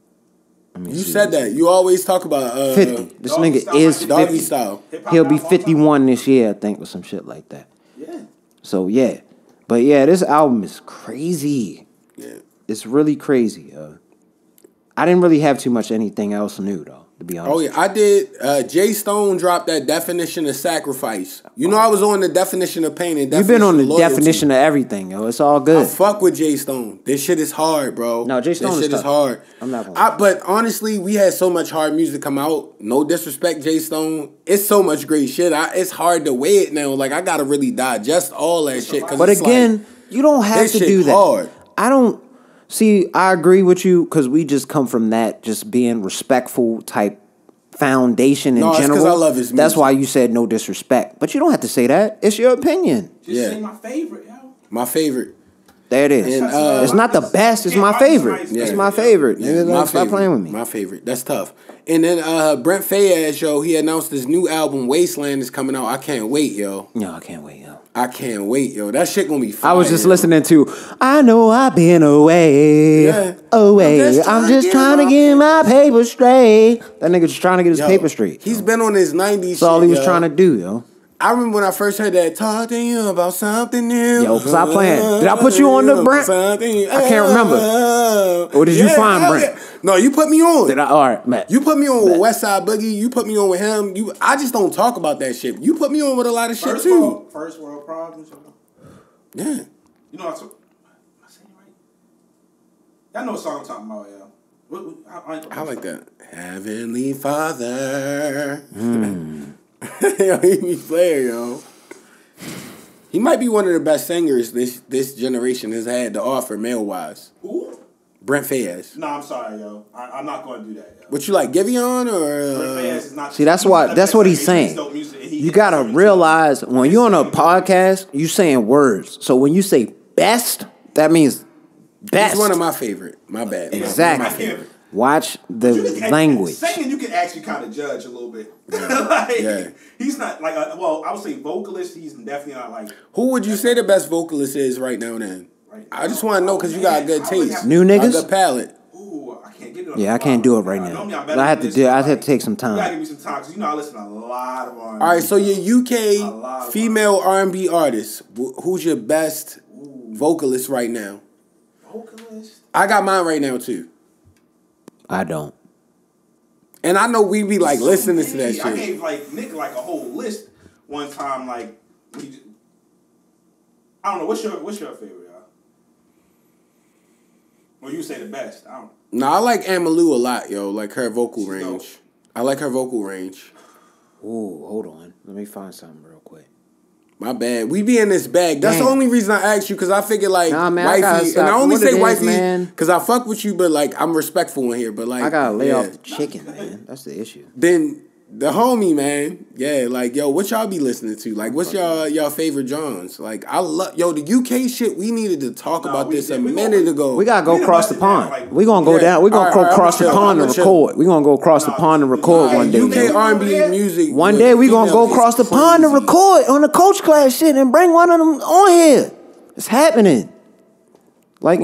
You said that. You always talk about 50. This nigga is 50. Doggy style. He'll be 51 this year, I think, or some shit like that. Yeah. So yeah. But yeah, this album is crazy. Yeah. It's really crazy. I didn't really have too much anything else new though, to be honest. Oh yeah, I did. Jay Stone dropped that definition of sacrifice. You know, I was on the definition of pain and You've been on the loyalty. definition of everything, yo. It's all good. I fuck with Jay Stone. This shit is hard, bro. No, Jay Stone this is shit is tough. hard. I'm not gonna. But honestly, we had so much hard music come out. No disrespect, Jay Stone. It's so much great shit. It's hard to weigh it now. Like I gotta really digest all that shit. But again, you don't have to do that. Hard. I don't. See, I agree with you because we just come from that just being respectful type foundation in general. It's 'cause I love his music. That's why you said no disrespect. But you don't have to say that. It's your opinion. Just say my favorite, yo. My favorite. There it is. And, it's not the best. It's my favorite. It's my favorite. Yeah, Nigga, my stop favorite. playing with me. My favorite. That's tough. And then Brent Faiyaz, yo, he announced his new album, Wasteland, is coming out. I can't wait, yo. No, I can't wait, yo. I can't wait, yo. That shit gonna be fire. I was just listening to I Know I've Been Away. Yeah. Away. I'm just trying to get my paper straight. That nigga just trying to get his paper straight. He's been on his 90s That's all he was trying to do, yo. I remember when I first heard that, talk to you about something new. Yo, stop playing. Did I put you on the Brent? I can't remember. Or did you find Brent? Yeah. No, you put me on. Did I? All right, Matt. You put me on with Westside Boogie. You put me on with him. I just don't talk about that shit. You put me on with a lot of shit too. First world problems. Yeah. You know what am I saying right? Y'all know what song I'm talking about, yo. I like that. Heavenly Father. Yo, he be player, yo. He might be one of the best singers this generation has had to offer male-wise. Who? Brent Faiyaz. No, I'm sorry, yo. I'm not going to do that, yo. What you like, Giveon or? Brent Faiyaz is not. See, that's what he's saying. You gotta realize when you're on a podcast, you saying words. So when you say best, that means best. He's one of my favorite. My bad. Exactly. Watch the language. Singing, you can actually kind of judge a little bit. Like, he's not like, I would say vocalist, he's definitely not like. Who would you say the best vocalist is right now then? I just want to know because you got good taste. New niggas? A good palate. Ooh, I can't get it. Yeah, I can't do it right now. I have to take some time. You gotta give me some time because I listen to a lot of R&B. All right, so your UK female R&B artist, who's your best vocalist right now? Vocalist? I got mine right now too. I don't. And I know we be like listening to that shit. I gave like Nick like a whole list one time. Like, I don't know. What's your favorite, y'all? Or you say the best? I don't. No, I like Amalou a lot, yo. Like her vocal range. Dope. I like her vocal range. Ooh, hold on. Let me find something real quick. My bad. We be in this bag. That's the only reason I asked you, because I figure like wifey, and I only say wifey because I fuck with you, but like I'm respectful in here. But like I gotta lay off the chicken, man. That's the issue. Then the homie, man, yeah, like yo, what y'all be listening to? Like, what's y'all favorite Johns? Like, I love the UK shit. We needed to talk about this a minute ago. We gotta go across the pond. We gonna go down. We gonna go across the pond and record. We gonna go across the pond and record one day. UK R&B music. One day we gonna go across the pond and record on the coach class shit and bring one of them on here. It's happening. Like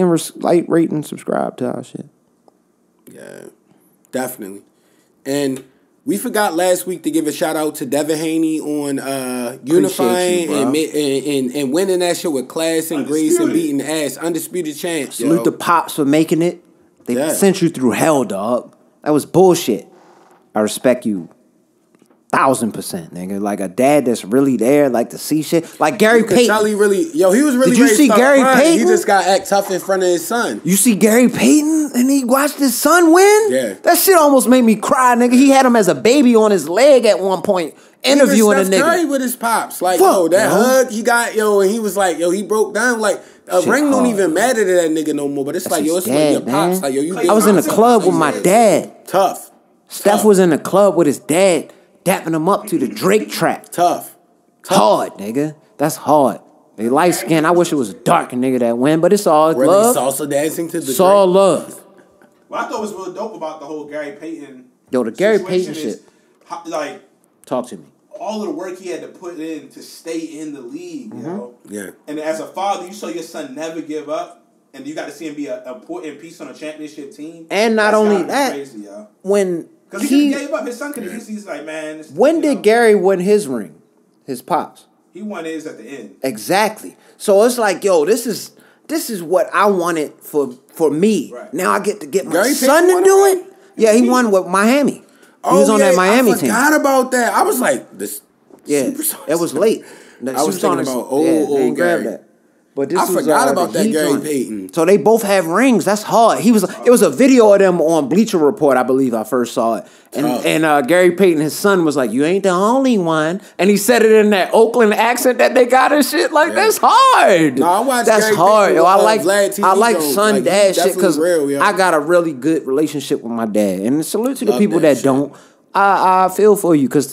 rate and subscribe to our shit. Yeah, definitely. And we forgot last week to give a shout out to Devin Haney on unifying and winning that shit with class and grace and beating ass. Undisputed champs. Salute the Pops for making it. They sent you through hell, dog. That was bullshit. I respect you 1000%, nigga. Like a dad that's really there, like to see shit. Like Gary Payton. He was really. Did you see Gary Payton? He just got act tough in front of his son. You see Gary Payton and he watched his son win? Yeah. That shit almost made me cry, nigga. He had him as a baby on his leg at one point, interviewing a nigga. Curry with his pops. Like, that hug he got, and he was like, he broke down. Like, Ring don't hard. even matter to that nigga no more. But it's That's like, yo, his it's like your dad, pops. man. Like, yo, you I was in the club with my dad. Tough. Steph was in the club with his dad, dapping him up to the Drake track. Tough. Hard, nigga. That's hard. They light skin. I wish it was a dark nigga that win, but it's all Really love. salsa dancing to the It's all Drake. love. What I thought was real dope about the whole Gary Payton. Yo, the Gary situation Payton is shit. how, like, Talk to me. all of the work he had to put in to stay in the league, you know? Yeah. And as a father, you saw your son never give up, and you got to see him be an important piece on a championship team. And not That's only gotta be that, crazy, yo. when Because he could have gave up. His son could have. He's like, man. This, when you did know, Gary win his ring? His pops. He won his at the end. Exactly. So it's like, yo, this is what I wanted for me. Right. Now I get to get my Gary son Payton to do won it. Yeah, he won with Miami. He was on that Miami I team. forgot about that. I was like, this. Yeah, Superstars. it was late. I was thinking about old grab Gary. that. But this I was, forgot about the that Heat Gary joint. Payton. So they both have rings. That's hard. It was a video of them on Bleacher Report, I believe I first saw it. And Gary Payton, his son, was like, "You ain't the only one." And he said it in that Oakland accent that they got and shit. Like, that's hard. No, I watched That's Gary hard. Payton Yo, I with, like Vlad TV I like shows. son Like, dad he's shit because definitely real, yo. I got a really good relationship with my dad. And salute to the Love people that that shit. don't. I feel for you because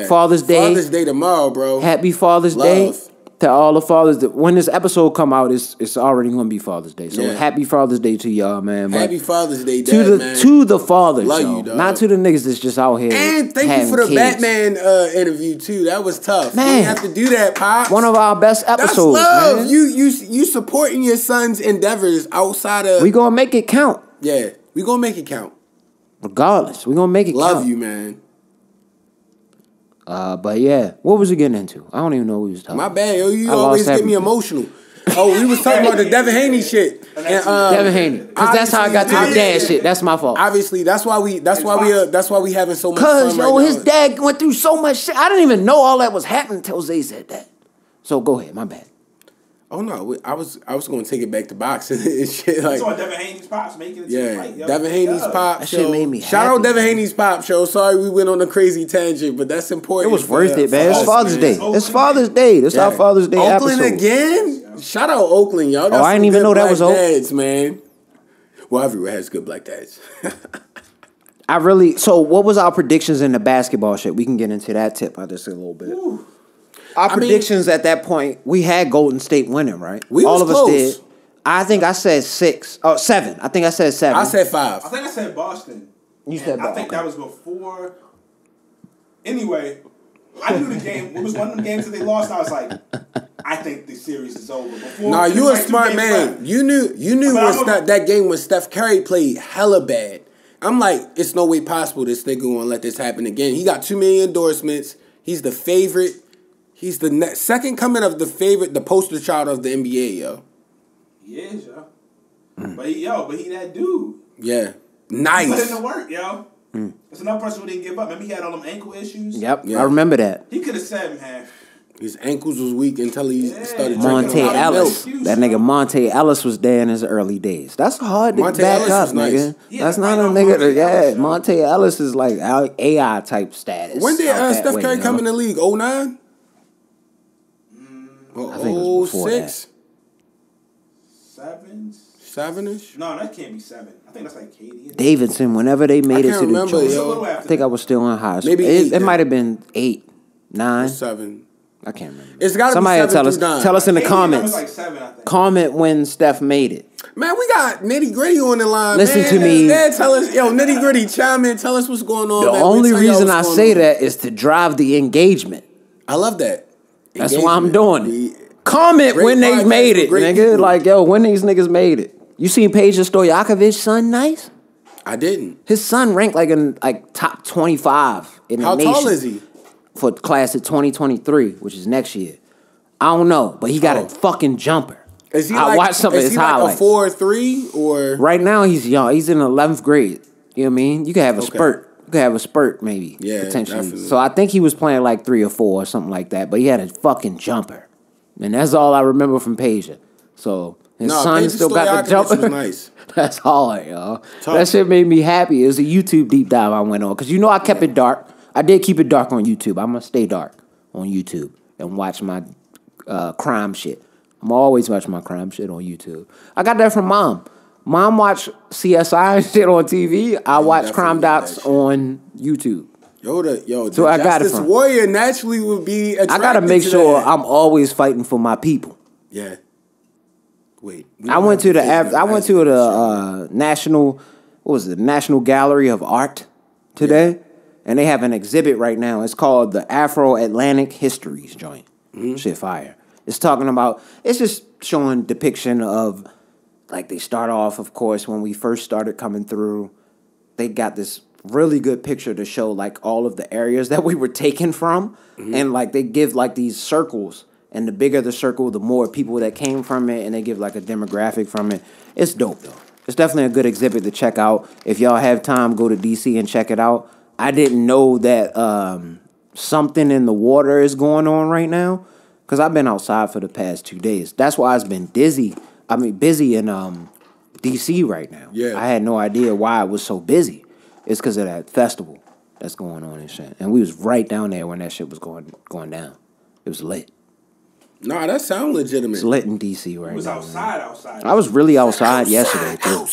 Father's Day. Father's Day tomorrow, bro. Happy Father's Day Love. to all the fathers. When this episode come out, it's already going to be Father's Day. So Yeah. happy Father's Day to y'all, man. But Happy Father's Day, Dad, to the man. to the fathers, Love yo. you, dog. Not to the niggas that's just out here. And thank you having for the kids. Batman interview too. That was tough. Man. You didn't have to do that, Pops. One of our best episodes, That's love. man. You supporting your son's endeavors outside of. We gonna make it count, Yeah, we gonna make it count. regardless. We gonna make it Love count. you, man. But yeah, what was we getting into? I don't even know what we was talking. My bad, yo. You I always lost get me everything. emotional. Oh, we was talking about the Devin Haney shit. And, Devin Haney, because that's how I got to the dad shit. That's my fault. Obviously, that's why we having so much Cause fun yo, right his now. dad went through so much shit. I didn't even know all that was happening until Zay said that. So go ahead, my bad. Oh no, I was going to take it back to boxing and shit. Like, I saw Devin Haney's pops making it to the yeah, fight. Yo. Devin Haney's pop That show. shit made me Shout happy. out Devin Haney's pop show. Sorry we went on a crazy tangent, but that's important. It was worth for- it, man. for It's us, Father's man. Day. It's Father's Day. That's our Father's Day Oakland episode. again? Shout out Oakland, y'all. Got Oh, I some didn't even good know that black was Oakland. dads, man. Well, everywhere has good black dads. So what was our predictions in the basketball shit? We can get into that tip just a little bit. Our predictions at that point, we had Golden State winning, right? We All was of close. us did. I think I said 7. I think I said 7. I said 5. I think I said Boston. You said I Boston. think that was before. Anyway, I knew the game. It was one of them games that they lost. I was like, I think the series is over. Before, Nah, it you was a like 2 smart games man. left. You knew But when I'm a- that game when Steph Curry played hella bad. I'm like, it's no way possible this nigga gonna let this happen again. He got 2 million endorsements. He's the favorite. He's the second coming of the favorite, the poster child of the NBA, yo. He is, yo. But he that dude. Yeah. He put in Nice. the work, yo. That's another person who didn't give up. Remember he had all them ankle issues? Yep, Yeah. I remember that. He could have said him half. His ankles was weak until he started drinking Monte a lot of Ellis. milk. That nigga Monte Ellis was there in his early days. That's hard to Monte back Ellis up, was nice. nigga. Yeah, That's right not a on nigga. Monte Ellis, yo. Monte Ellis is like AI type status. When did out that Steph way, Curry yo. come in the league? 09? I think it was before 06? 7? 7-ish? No, that can't be 7. I think that's like Katie. Davidson, whenever they made it can't to the remember, joint, It's a yo. little I after think I that. was still in high school. Maybe It 8 then. might have been 8, 9. 7. I can't remember. It's gotta be Somebody 7 tell us. through 9. Tell us in the Katie number's comments. like 7, I think. Comment when Steph made it. Man, we got Nitty Gritty on the line. Listen man. to me. Man, tell us, yo, Nitty Gritty, chime in. Tell us what's going on. The man. We'll only tell y'all reason what's I going say on. that is to drive the engagement. I love that. That's why I'm doing Engagement. it. Comment Great when they podcast made with it, great nigga. people. Like, yo, when these niggas made it. You seen Peja Stojakovic's son nice? I didn't. His son ranked like in top 25 in the How nation. tall is he? For class of 2023, which is next year. I don't know, but he got Oh. a fucking jumper. Is he I like, watched some of is his he like highlights. a 4-3 or? Right now, he's young. He's in 11th grade. You know what I mean? You could have a Okay. spurt. You could have a spurt, maybe. Yeah, potentially. definitely. So I think he was playing like 3 or 4 or something like that. But he had a fucking jumper, and that's all I remember from Peja. So his No, son Peja still got the Stojakovic was jumper. nice. That's hard, y'all. Tough. That shit made me happy. It was a YouTube deep dive I went on because you know I kept it dark. I did keep it dark on YouTube. I'm gonna stay dark on YouTube and watch my crime shit. I'm always watching my crime shit on YouTube. I got that from Mom. Mom watch CSI and shit on TV. I watch crime docs on YouTube. So I got it from warrior naturally would be attracted I gotta make to sure that. I'm always fighting for my people. Yeah. Wait. I went to the National, what was it, National Gallery of Art today, and they have an exhibit right now. It's called the Afro-Atlantic Histories joint. Shit fire. It's talking about, it's just showing depiction of, like they start off, of course, when we first started coming through, they got this really good picture to show like all of the areas that we were taken from. And like they give like these circles, and the bigger the circle, the more people that came from it, and they give like a demographic from it. It's dope though. It's definitely a good exhibit to check out. If y'all have time, go to DC and check it out. I didn't know that something in the water is going on right now, because I've been outside for the past 2 days. That's why it's been busy in DC right now. Yeah. I had no idea why it was so busy. It's because of that festival that's going on and shit. And we was right down there when that shit was going down. It was lit. Nah, that sounds legitimate. It's lit in DC right now. It was outside. I was really outside yesterday, too.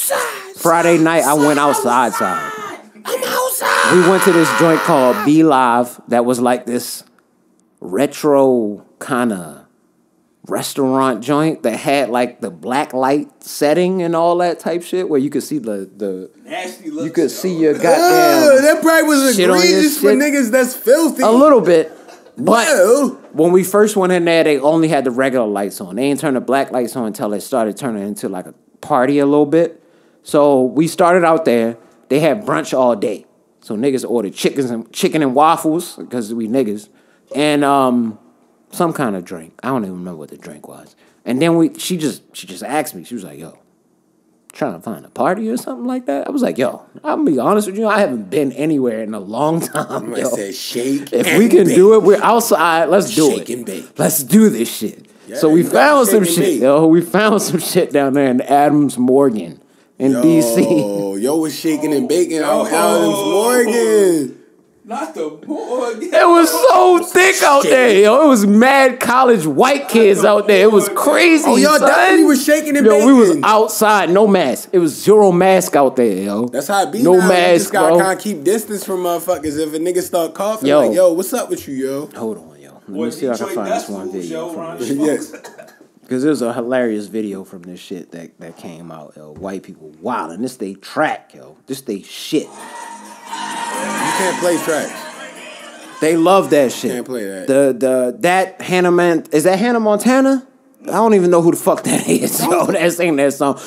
Friday night, I went outside. I'm outside. We went to this joint called Be Live that was like this retro kind of restaurant joint that had like the black light setting and all that type shit where you could see the Nasty looks. you could see your goddamn that probably was shit on your egregious for shit. niggas that's filthy. A little bit. But Well. when we first went in there, they only had the regular lights on. They ain't turned the black lights on until it started turning into like a party a little bit. So we started out there. They had brunch all day. So niggas ordered chicken and waffles, because we niggas, and some kind of drink. I don't even remember what the drink was. And then she just asked me. She was like, "Yo, trying to find a party or something like that?" I was like, "Yo, I'm gonna be honest with you. I haven't been anywhere in a long time. I said shake. If we can do it, we're outside. Let's do Shake it. and bake. Let's do this shit." Yeah, So we you found gotta some shake and shit, bake. yo. We found some shit down there in Adams Morgan in DC. Yo was shaking and baking out Adams Morgan. Not the Morgan. It was so thick out there, yo. It was mad college white kids out there. It was crazy. Oh, y'all son. definitely was shaking and Yo, we was baking. outside, no mask. It was zero mask out there, yo. That's how it be no now. You mask, just gotta bro. kind of keep distance from motherfuckers. If a nigga start coughing, Yo. like, yo, what's up with you, yo? Hold on, yo. Let Boy, me see if I can Detroit find this one Fools, video yo, from Ron this Schultz. Yes. Because there's a hilarious video from this shit that came out, yo. White people wildin'. This they track, yo. This they shit. You can't play tracks. They love that shit. Can't play that. That Hannah is that Hannah Montana? I don't even know who the fuck that is. Yo, that sing that song.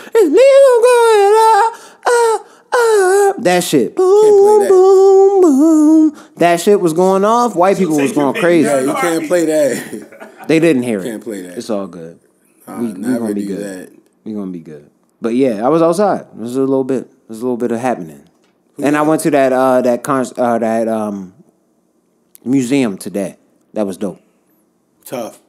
That shit. Boom, play that. boom, boom. That shit was going off. White people was going crazy. Yeah, you can't play that. They didn't hear it. Can't play that. It's all good. We Never gonna be do good. that. We gonna be good. But yeah, I was outside. There's a little bit of happening. And I went to that museum today. That was dope. Tough.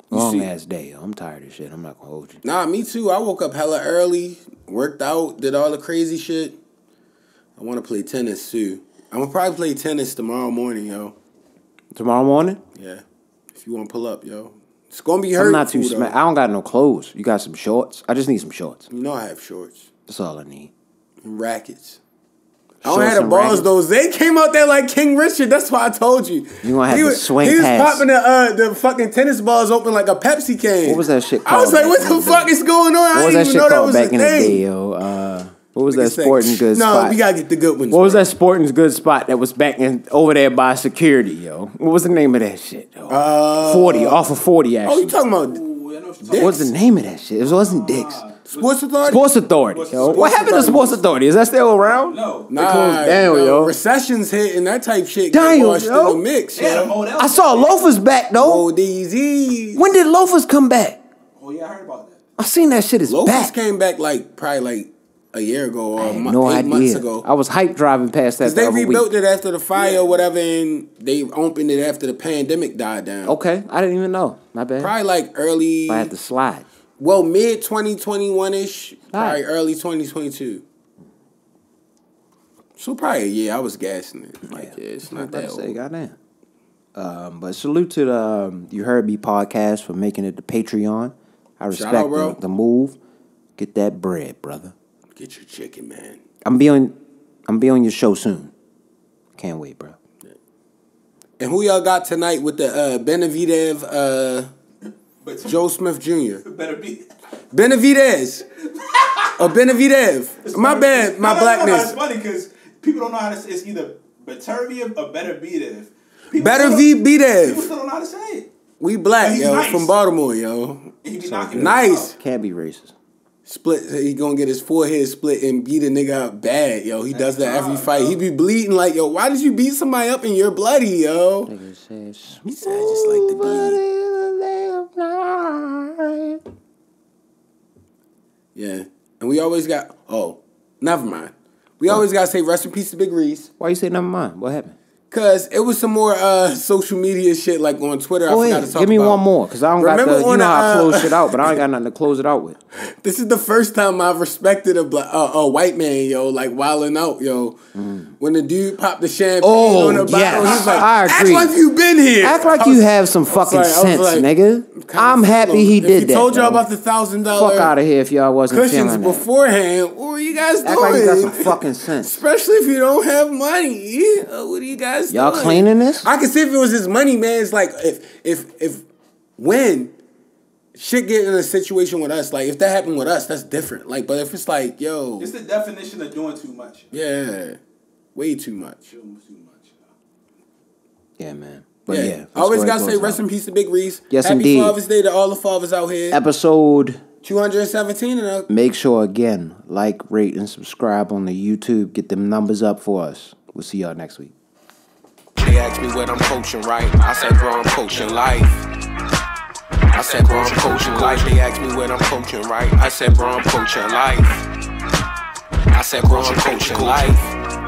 Long ass day. I'm tired of shit. I'm not gonna hold you. Nah, me too. I woke up hella early, worked out, did all the crazy shit. I want to play tennis too. I'm gonna probably play tennis tomorrow morning, yo. Tomorrow morning? Yeah. If you want to pull up, yo. It's gonna be hurtful. I'm not too smacked. I don't got no clothes. You got some shorts? I just need some shorts. You know I have shorts That's all I need. and rackets. I Shorts don't have the and balls rackets? though. They came out there like King Richard. That's why I told you. You gonna have he to was, swing He was pass. popping the fucking tennis balls open like a Pepsi can. What was that shit I was called like, back what in the the fuck day? is going on? I What was didn't that even shit know that called was back a in the thing. day, yo? What was that Say, sporting goods no, spot? we gotta get the good ones. What was bro. that sporting goods spot that was back over there by security, yo? What was the name of that shit, yo? 40, off of 40, actually. Oh, you talking about Ooh, I know what you're Dicks? What's the name of that shit? It wasn't Dick's. Sports Authority? Sports Authority, yo. What happened to Sports Authority? Is that still around? No. Nah, closed down, yo. Recessions hit and that type shit Damn, get washed yo. in the mix, They had a yo. motel. I saw Loafers back, though. Oh, DZ. When did Loafers come back? Oh, yeah, I heard about that. I seen that shit is Loafers back. came back probably a year ago or I had no 8 months idea. ago. I was hype driving past that Because they the other rebuilt week. it after the fire or whatever, and they opened it after the pandemic died down. Okay, I didn't even know. My bad. Probably like early, I had to slide. well, mid 2021-ish, probably Alright. early 2022. So probably a year. I was gassing it. Like, yeah, it's not I that was about to say, old. goddamn. But salute to the You Heard Me podcast for making it to Patreon. I respect out, the move. Get that bread, brother. Get your chicken, man. I'm be on your show soon. Can't wait, bro. And who y'all got tonight with the Benavidez, Joe Smith Jr.? Better be Benavidez. Or Benavidez. My bad, my blackness. It's funny because people don't know how to say it's either Beterbiev or Beterbiev. Beterbiev. People still don't know how to say it. We black, yo, nice. From Baltimore, yo. He be knocking Nice. Can't be racist. Split. He gonna get his forehead split and beat a nigga up bad, yo. He does that every fight. He be bleeding like, yo, why did you beat somebody up and you're bloody, yo? Nigga says, He said, I just like to bleed. Yeah. And we always got, never mind. We always gotta say rest in peace to Big Reese. why you say never mind? What happened? Cause it was some more social media shit like on Twitter. I forgot to talk give me about. one more, cause I don't got Remember the. You know how I on, close shit out, but I ain't got nothing to close it out with. This is the first time I've respected a white man, yo, like wilding out, yo. When the dude popped the champagne on the bottle, he's like, I agree. act like you been here. Act like you have some fucking sense, nigga. I'm happy he did that. He told y'all bro. about the $1,000 Fuck out of here if y'all wasn't cushions feeling that. beforehand. What were you guys doing? Act like you got some fucking sense. Especially if you don't have money. What are you guys Y'all doing? cleaning this? I can see if it was his money, man. It's like if when shit get in a situation with us, like if that happened with us, that's different. Like, but if it's like, yo, it's the definition of doing too much. Yeah, way too much. Too much. Yeah, man. But yeah, I always gotta say rest in peace to Big Reese. Yes, Happy indeed. Father's Day to all the fathers out here. Episode 217 and up. Make sure again, like, rate, and subscribe on the YouTube. Get them numbers up for us. We'll see y'all next week. They asked me what I'm coaching, right? I said, bro, I'm coaching life. I said, bro, I'm coaching life. They asked me what I'm coaching, right? I said, bro, I'm coaching life. I said, bro, I'm coaching life.